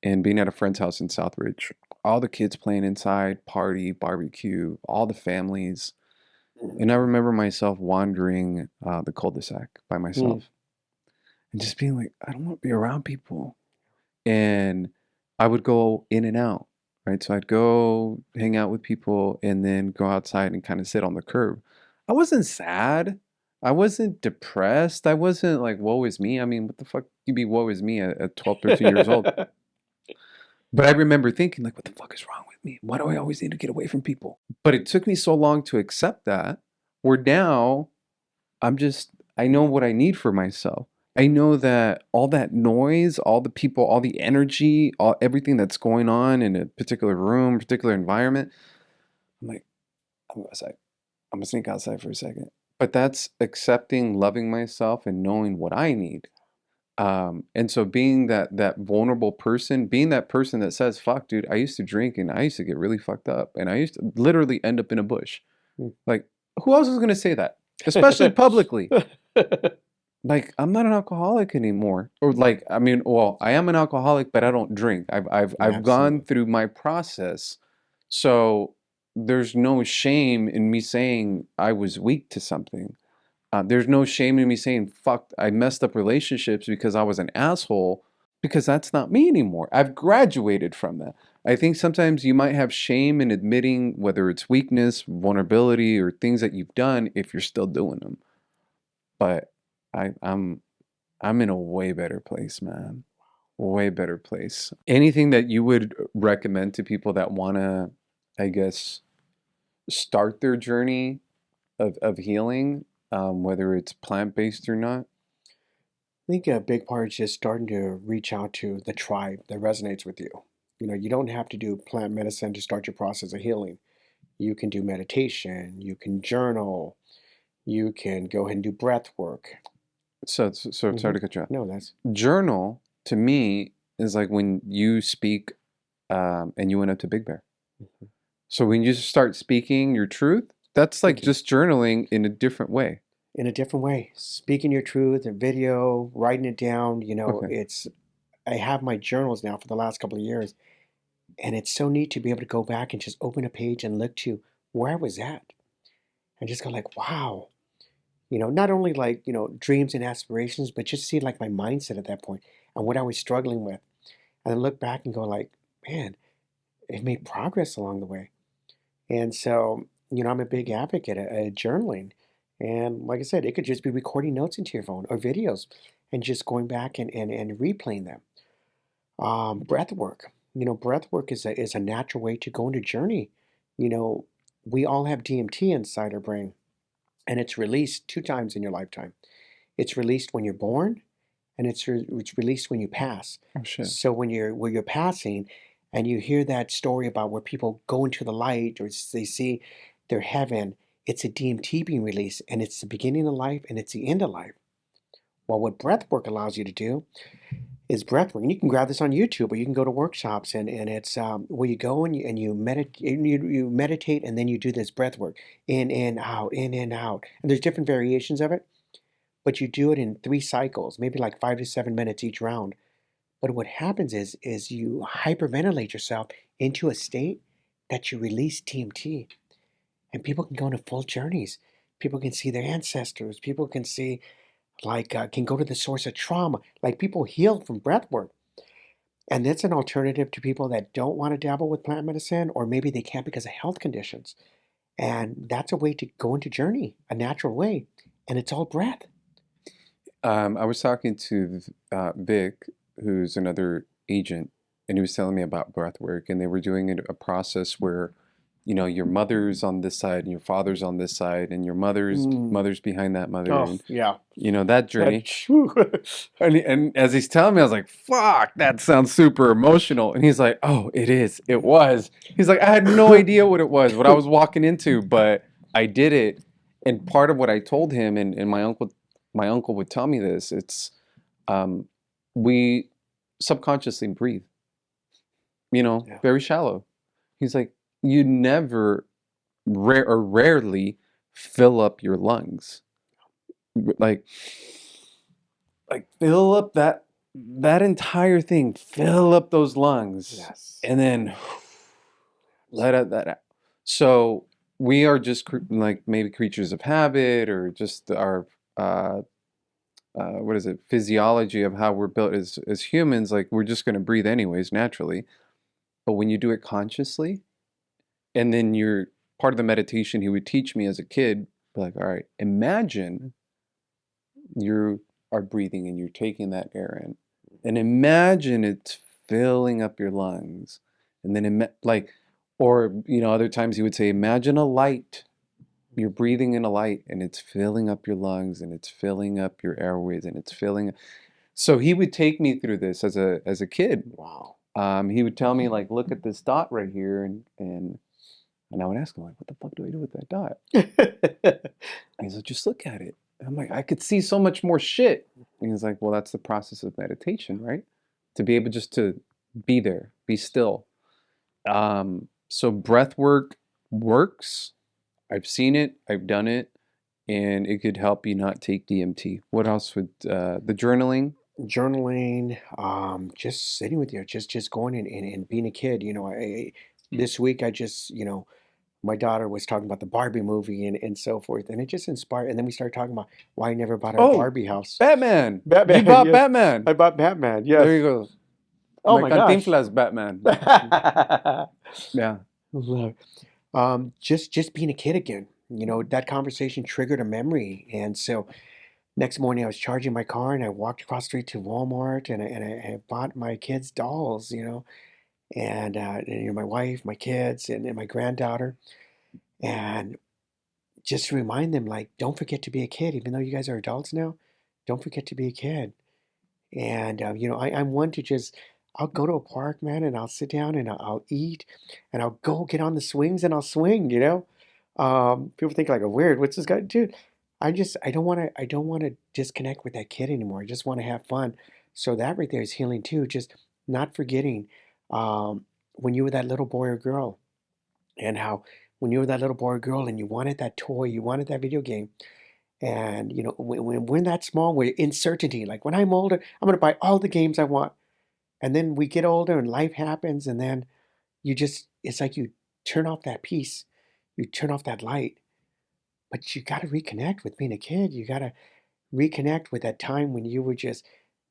and being at a friend's house in Southridge. All the kids playing inside, party, barbecue, all the families. And I remember myself wandering the cul-de-sac by mm, myself and just being like, I don't want to be around people. And I would go in and out, right? So I'd go hang out with people and then go outside and kind of sit on the curb. I wasn't sad. I wasn't depressed. I wasn't like, woe is me. I mean, what the fuck you be woe is me at 12, 13 years old? mm. But I remember thinking, like, what the fuck is wrong with me? Why do I always need to get away from people? But it took me so long to accept that, where now I know what I need for myself. I know that all that noise, all the people, all the energy, everything that's going on in a particular room, particular environment, I'm like, I'm outside. I'm gonna sneak outside for a second. But that's accepting, loving myself, and knowing what I need. And so being that vulnerable person, being that person that says, "Fuck, dude, I used to drink and I used to get really fucked up, and I used to literally end up in a bush." Like, who else is gonna say that, especially publicly? Like, I'm not an alcoholic anymore. Or like, I mean, well, I am an alcoholic, but I don't drink. I've gone Absolutely. through my process. So there's no shame in me saying I was weak to something. There's no shame in me saying, fuck, I messed up relationships because I was an asshole, because that's not me anymore. I've graduated from that. I think sometimes you might have shame in admitting whether it's weakness, vulnerability, or things that you've done if you're still doing them. But I'm in a way better place, man. Way better place. Anything that you would recommend to people that want to, I guess, start their journey of healing, whether it's plant-based or not? I think a big part is just starting to reach out to the tribe that resonates with you. You know, you don't have to do plant medicine to start your process of healing. You can do meditation, you can journal, you can go ahead and do breath work. So sorry Hmm. to cut you off. No, that's Journal to me is like when you speak, and you went up to Big Bear. mhm. So when you just start speaking your truth, that's like Thank you. just journaling in a different way. In a different way, speaking your truth, a video, writing it down. You know, Okay. it's I have my journals now for the last couple of years, and it's so neat to be able to go back and just open a page and look to where I was at, and just go like, wow. You know, not only like, you know, dreams and aspirations, but just see like my mindset at that point and what I was struggling with. And then look back and go like, man, it made progress along the way. And so, you know, I'm a big advocate of journaling. And like I said, it could just be recording notes into your phone or videos and just going back and replaying them. Breath work. You know, breath work is a natural way to go into journey. You know, we all have DMT inside our brain, and it's released 2 times in your lifetime. It's released when you're born, and it's released when you pass. Oh shit. So when you're passing, and you hear that story about where people go into the light or they see their heaven, it's a DMT being released, and it's the beginning of life and it's the end of life. Well, what breath work allows you to do is breath work, and you can grab this on YouTube, or you can go to workshops, and it's where you go and you meditate, and then you do this breath work, in and out, and there's different variations of it, but you do it in 3 cycles, maybe like 5 to 7 minutes each round. But what happens is you hyperventilate yourself into a state that you release DMT, and people can go into full journeys. People can see their ancestors. People can see like can go to the source of trauma. Like people heal from breath work, and that's an alternative to people that don't want to dabble with plant medicine, or maybe they can't because of health conditions. And that's a way to go into journey, a natural way, and it's all breath. I was talking to Vic, who's another agent, and he was telling me about breath work, and they were doing a process where, you know, your mother's on this side and your father's on this side, and your Mm. mother's behind that mother, Oh and yeah, you know that journey. that's And as he's telling me, I was like, "Fuck, that sounds super emotional." And he's like, "Oh, it is. It was." He's like, "I had no idea what it was, what I was walking into, but I did it." And part of what I told him, and my uncle would tell me this. It's um, we subconsciously breathe, you know, yeah. very shallow. He's like, you never, rarely fill up your lungs, like fill up that entire thing, fill up those lungs, Yes. and then let out that out. So we are just like maybe creatures of habit, or just our uh, what is it, physiology of how we're built as humans. Like we're just going to breathe anyways naturally. But when you do it consciously, and then you're part of the meditation he would teach me as a kid, be like, all right, imagine you are breathing and you're taking that air in, and imagine it's filling up your lungs, and then like, or you know, other times he would say, imagine a light. You're breathing in a light, and it's filling up your lungs, and it's filling up your airways, and it's filling. So he would take me through this as a kid. Wow. He would tell me like, look at this dot right here, and I would ask him like, what the fuck do I do with that dot? And he's like, just look at it. And I'm like, I could see so much more shit. And he's like, well, that's the process of meditation, right? To be able just to be there, be still. So breath work works. I've seen it, I've done it, and it could help you not take DMT. What else would the journaling? Journaling, just sitting with you, just going and being a kid. You know, this week I just, you know, my daughter was talking about the Barbie movie and so forth, and it just inspired. And then we started talking about why I never bought her a Oh, Barbie house. Batman! You Batman, bought yes. Batman. I bought Batman, There yes. you go. Oh My my gosh. Cantinflas Batman. Yeah. Love just being a kid again. You know, that conversation triggered a memory. And so next morning I was charging my car and I walked across the street to Walmart and I bought my kids dolls, you know, and you know, my wife, my kids, and my granddaughter. And just to remind them, like, don't forget to be a kid, even though you guys are adults now, don't forget to be a kid. And, you know, I'm one to just, I'll go to a park, man, and I'll sit down and I'll eat, and I'll go get on the swings and I'll swing, you know? People think like, "I'm weird. What's this guy?" Dude, I don't wanna disconnect with that kid anymore. I just wanna have fun. So that right there is healing too, just not forgetting, when you were that little boy or girl, and how when you were that little boy or girl and you wanted that toy, you wanted that video game, and, you know, when we're that small, we're in certainty, like, "When I'm older, I'm gonna buy all the games I want." And then we get older and life happens, and then you just it's like you turn off that piece, you turn off that light, but you gotta reconnect with being a kid. You gotta reconnect with that time when you were just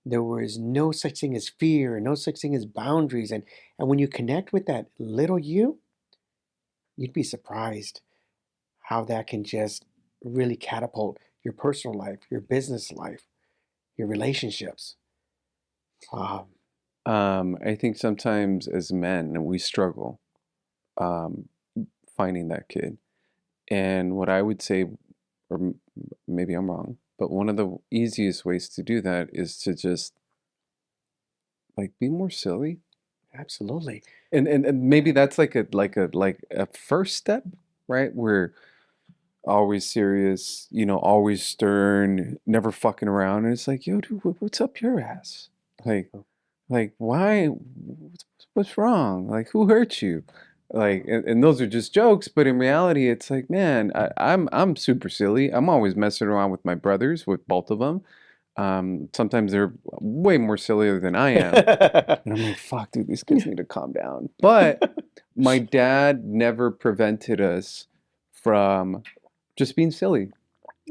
there was no such thing as fear and no such thing as boundaries. And when you connect with that little you, you'd be surprised how that can just really catapult your personal life, your business life, your relationships. Um, I think sometimes as men we struggle um, finding that kid. And what I would say, or maybe I'm wrong, but one of the easiest ways to do that is to just like be more silly. Absolutely. And maybe that's like a first step, right? We're always serious, always stern, never fucking around. And it's like, yo, dude, what's up your ass? Like, like why? What's wrong? Like, who hurt you? Like, and those are just jokes, but in reality, it's like, man, I'm super silly. I'm always messing around with my brothers, with both of them. Sometimes they're way more sillier than I am. And I'm like, fuck, dude, these kids need to calm down. But my dad never prevented us from just being silly,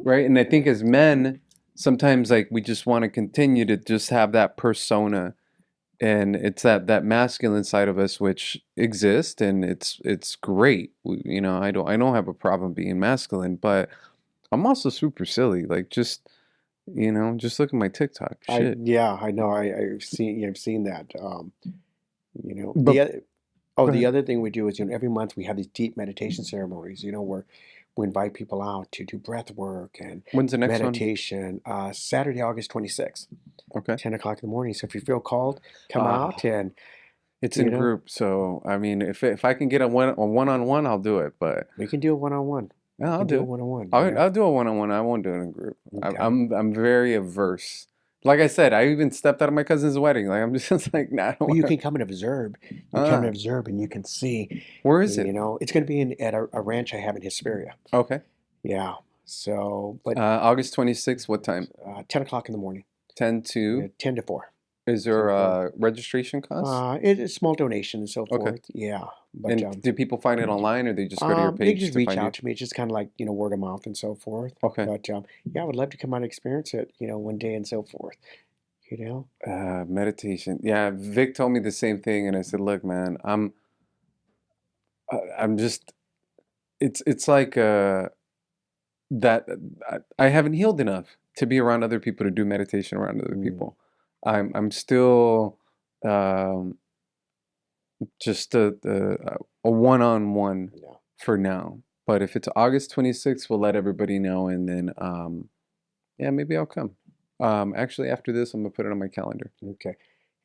right? And I think as men, sometimes like we just want to continue to just have that persona, and it's that masculine side of us which exists, and it's great. I don't have a problem being masculine, but I'm also super silly. Like just look at my TikTok I shit. yeah, I know. I've seen that. You know, But go the ahead. other thing we do is, you know, every month we have these deep meditation ceremonies, you know, where we invite people out to do breath work and When's the next one? meditation. Saturday, August 26th, Okay. 10 o'clock in the morning. So if you feel called, come out Uh, and, it's you in know, group, so I mean, if I can get a one-on-one, I'll do it. But we can do a one-on-one. yeah, We I'll can do do a it. one-on-one, you I'll know. do a one-on-one. I won't do it in group. I'm Okay. I'm I'm very averse. Like I said, I even stepped out of my cousin's wedding. Like I'm just like, nah, I don't But you want can come and observe. You come and to. observe and you can see, Where is you it? know, it's going to be at a ranch I have in Hesperia. Okay. Yeah. So, but August 26th. What time? 10 o'clock in the morning, 10 to. 10 to 4. Is 10 there to 4. a registration cost? It's small donation and so Okay. forth. Yeah. But And do people find it online, or they just go to your they can page just to reach find you? out to me. It's just kind of like, you know, word of mouth and so forth. Okay. But yeah, I would love to come out and experience it, you know, one day and so forth. You know? Meditation. Yeah, Vic told me the same thing, and I said, "Look, man, I'm just. It's like that I haven't healed enough to be around other people to do meditation around other Mm, people. I'm still um, just a one-on-one yeah. for now. But if it's August 26th, we'll let everybody know, and then yeah, maybe I'll come. Actually, after this, I'm gonna put it on my calendar. Okay.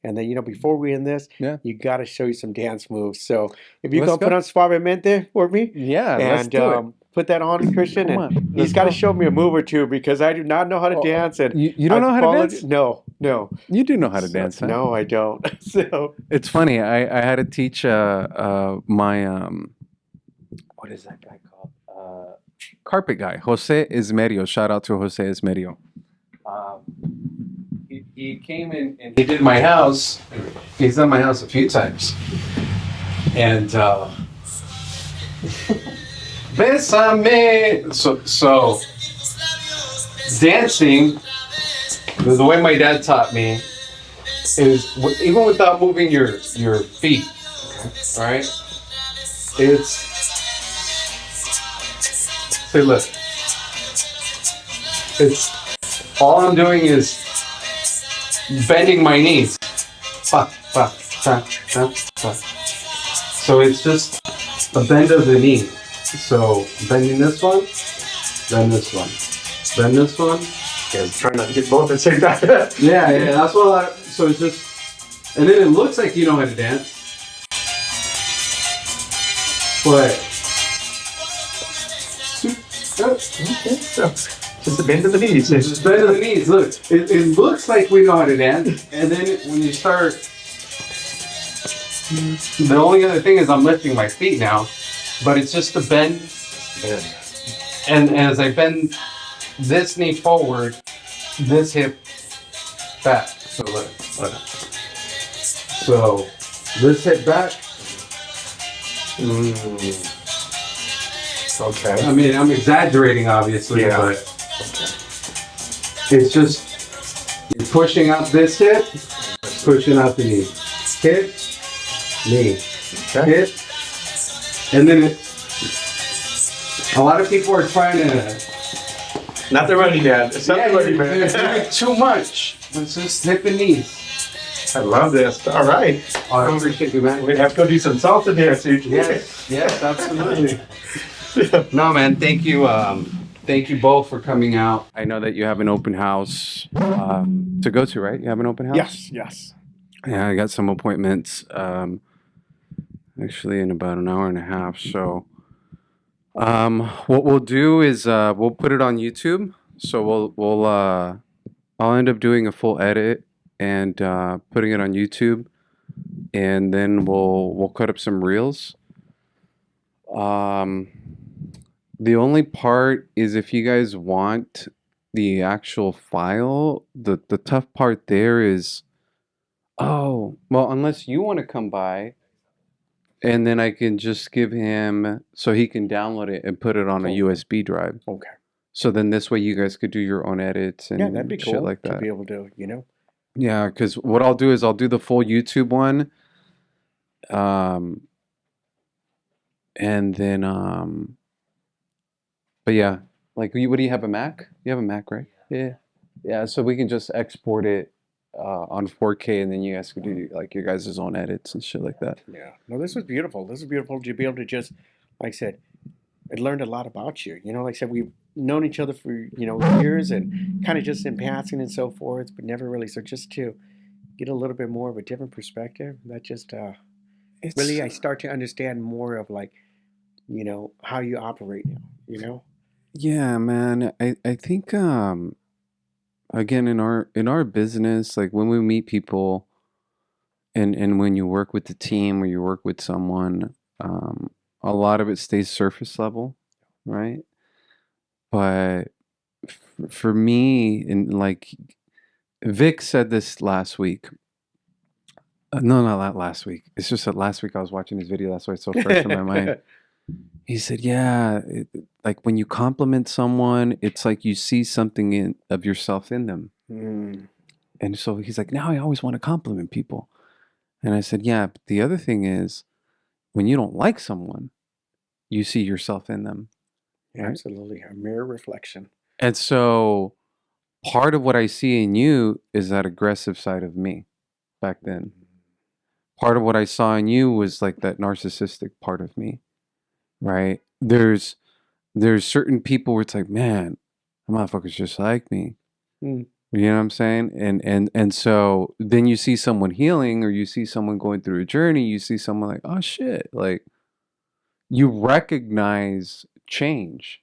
And then, you know, before we end this, Yeah, you got to show you some dance moves. So if you let's can put go. on Suavemente for me Yeah, let's and do it. put that on, Christian, Come and on, he's let's got to go. show me a move or two because I do not know how to Oh, dance. And you don't I've know how to followed, dance? no, no. You do know how to So, dance, huh? no, I don't. So, It's funny. I had to teach my what is that guy called? Carpet guy, Jose Ismerio. Shout out to Jose Ismerio. Um, he came in and he did my house. He's done my house a few times. And Bésame. So dancing, the way my dad taught me is even without moving your feet. All right. It's say look. It's all I'm doing is bending my knees. Fa, fa, fa, fa, fa. So it's just a bend of the knee. So bending this one, then this one, then this one. yeah, I'm trying not to get both at the same time. Yeah, that's what. So it's just And then it looks like you know how to dance, but Okay, so just a bend of the knees. it's better than these. Look, it looks like we know how to dance, and then when you start, the only other thing is I'm lifting my feet now, but it's just a bend, and as I bend this knee forward, this hip back. So look. So this hip back. Okay. I mean, I'm exaggerating, obviously, Yeah. but it's just you're pushing out this hip, pushing out the knee, hip, knee, Okay. hip, and then a lot of people are trying to. Not the running man. It's not the running They're man. doing too much. It's just hip and knees. I love this. All right. I appreciate you, man. We have to go do some salsa dancing. Yes, absolutely. No, man, thank you. Thank you both for coming out. I know that you have an open house to go to, right? You have an open house? Yes, yes. Yeah, I got some appointments actually in about an hour and a half. So what we'll do is we'll put it on YouTube. So I'll end up doing a full edit and putting it on YouTube, and then we'll cut up some reels. The only part is if you guys want the actual file, the tough part there is, oh, well, unless you want to come by, and then I can just give him so he can download it and put it on a Oh. USB drive. Okay. So then this way you guys could do your own edits and Yeah, that'd be shit cool like to that. be able to, you know. Yeah, because what I'll do is I'll do the full YouTube one, and then but yeah, like what do you have, a Mac? You have a Mac, right? Yeah. Yeah, so we can just export it on 4K, and then you guys can do like your guys' own edits and shit like that. Yeah. No, this was beautiful. This is beautiful to be able to just, like I said, I learned a lot about you. You know, like I said, we've known each other for, years and kind of just in passing and so forth, but never really. So just to get a little bit more of a different perspective, that just It's really, I start to understand more of like, how you operate now, yeah, man. I think again in our business, like when we meet people and when you work with the team or you work with someone, a lot of it stays surface level, right? But for me, and like Vic said this last week. No, not last week. It's just that last week I was watching his video. That's why it's so fresh in my mind. He said, "Yeah, like when you compliment someone, it's like you see something of yourself in them." Mm, And so he's like, "Now I always want to compliment people." And I said, "Yeah, but the other thing is when you don't like someone, you see yourself in them, right?" absolutely. A mirror reflection. And so part of what I see in you is that aggressive side of me back then. Part of what I saw in you was like that narcissistic part of me, right? There's certain people where it's like, man, that motherfucker's just like me. Mm, You know what I'm saying? And so then you see someone healing, or you see someone going through a journey, you see someone like, oh shit, like you recognize change.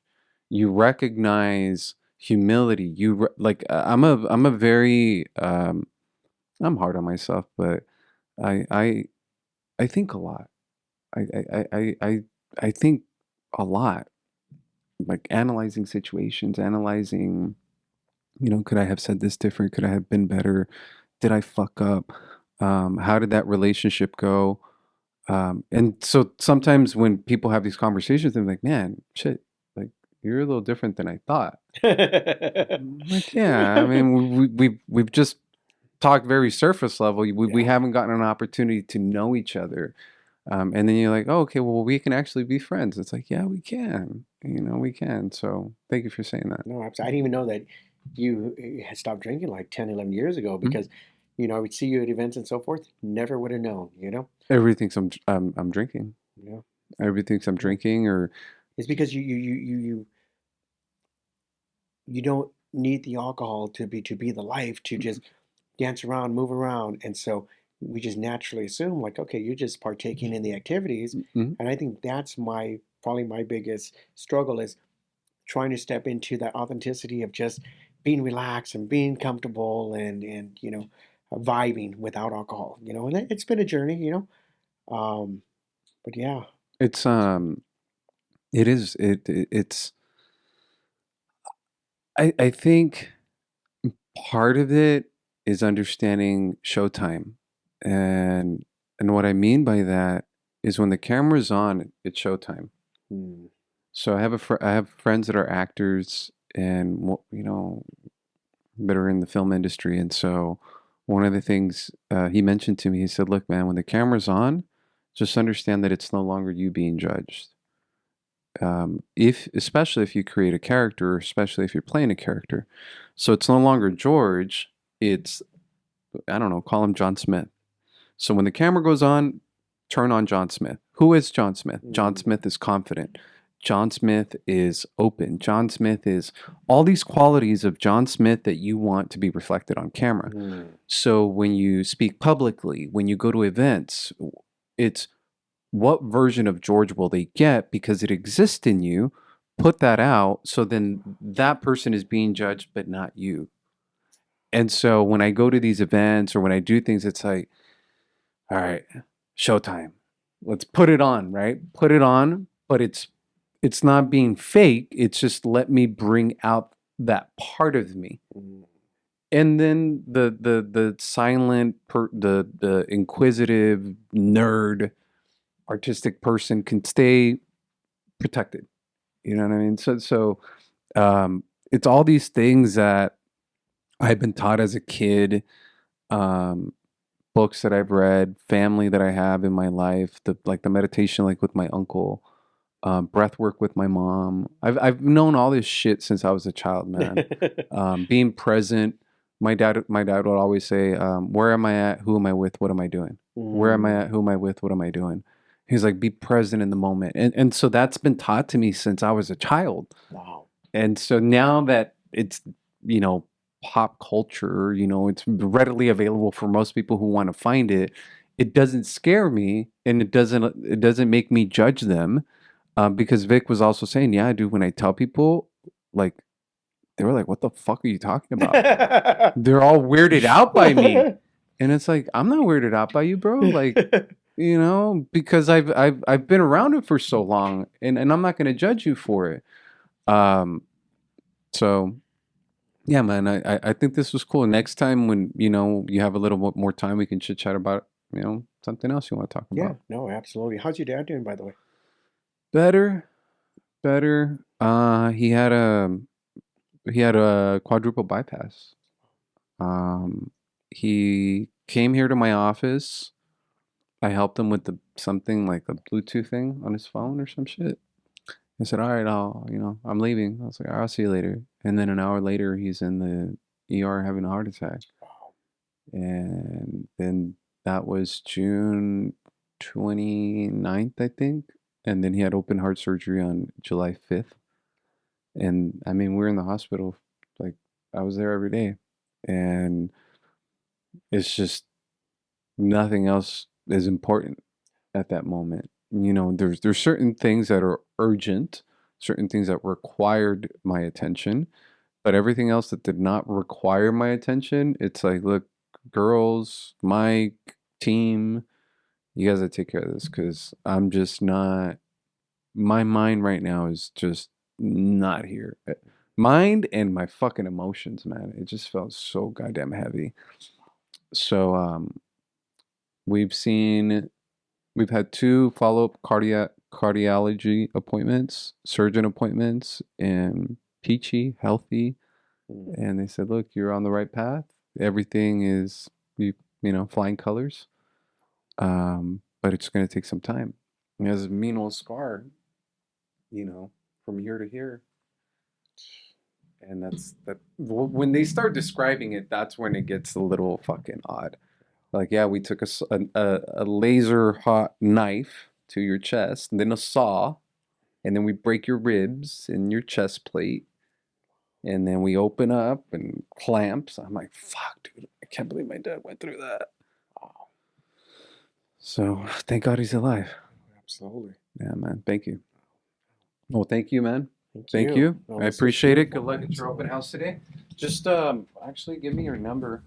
You recognize humility. Like I'm a very I'm hard on myself, but I I I think a lot. I think a lot, like analyzing situations, analyzing, could I have said this different? Could I have been better? Did I fuck up? How did that relationship go? And so sometimes when people have these conversations, they're like, man, shit, like you're a little different than I thought. I'm like, yeah, I mean, we've just talked very surface level. We Yeah. haven't gotten an opportunity to know each other. And then you're like, oh, okay, well, we can actually be friends. It's like, yeah, we can. We can. So thank you for saying that. No, I didn't even know that you had stopped drinking like 10, 11 years ago Mhm. because, I would see you at events and so forth. Never would have known. Everybody thinks I'm drinking. You know? Everybody thinks I'm Yeah. drinking, or It's because you don't need the alcohol to be the life to just dance around, move around. And so, we just naturally assume like, okay, you're just partaking in the activities. Mhm. And I think that's probably my biggest struggle is trying to step into that authenticity of just being relaxed and being comfortable and vibing without alcohol, and it's been a journey, but yeah. It's it is it's I think part of it is understanding showtime. And what I mean by that is when the camera's on, it's showtime. Hmm. So I have friends that are actors and that are in the film industry, and so one of the things he mentioned to me, he said, "Look, man, when the camera's on, just understand that it's no longer you being judged. If especially if you create a character, especially if you're playing a character, so it's no longer George. It's I don't know, call him John Smith. So when the camera goes on, turn on John Smith. Who is John Smith? John Hmm. Smith is confident. John Smith is open. John Smith is all these qualities of John Smith that you want to be reflected on camera. Hmm. So when you speak publicly, when you go to events, it's what version of George will they get because it exists in you? Put that out so then that person is being judged, but not you. And so when I go to these events or when I do things, it's like, all right, showtime. Let's put it on, right? Put it on, but it's not being fake. It's just let me bring out that part of me. Hmm. And then the silent the inquisitive nerd artistic person can stay protected. You know what I mean? Um it's all these things that I've been taught as a kid. Um Books that I've read, family that I have in my life, the meditation like with my uncle, breath work with my mom. I've known all this shit since I was a child, man. Being present. My dad would always say, "Where am I at? Who am I with? What am I doing? Where am I Hmm. at? Who am I with? What am I doing?" He's like, "Be present in the moment," and so that's been taught to me since I was a child. Wow. And so now that it's, you know, pop culture, it's readily available for most people who want to find it, it doesn't scare me and it doesn't make me judge them. Because Vic was also saying, yeah, dude, when I tell people, like, they were like, what the fuck are you talking about? They're all weirded out by me. And it's like, I'm not weirded out by you, bro. Like, because I've been around it for so long and I'm not gonna judge you for it. Um, so yeah, man, I think this was cool. Next time when, you have a little more time, we can chit chat about, something else you want to talk Yeah, about. no, absolutely. How's your dad doing, by the way? Better, better. He had a quadruple bypass. Um, he came here to my office. I helped him with something like a Bluetooth thing on his phone or some shit. I said, all right, I'm leaving. I was like, I'll see you later. And then an hour later, he's in the ER having a heart attack. And then that was June 29th, I think. And then he had open heart surgery on July 5th. And I mean, we're in the hospital, like, I was there every day. And it's just nothing else is important at that moment. There's certain things that are urgent, certain things that required my attention, but everything else that did not require my attention, it's like, look, girls, Mike, team, you guys gotta take care of this because I'm just not. My mind right now is just not here. Mind and my fucking emotions, man. It just felt so goddamn heavy. So we've seen we've had two follow-up cardiology appointments, surgeon appointments, and peachy, healthy. Mm. And they said, look, you're on the right path. Everything is, flying colors. But it's going to take some time. He has a mean old scar, from here to here. And that's that. When they start describing it, that's when it gets a little fucking odd. Like, yeah, we took a laser hot knife to your chest, and then a saw, and then we break your ribs and your chest plate, and then we open up and clamps. I'm like, fuck, dude, I can't believe my dad went through that. Wow. So thank God he's alive. Absolutely. Yeah, man. Thank you. Well, thank you, man. Thank you. you. Well, I this was appreciate it. beautiful. Good luck at your open house today. Just actually give me your number.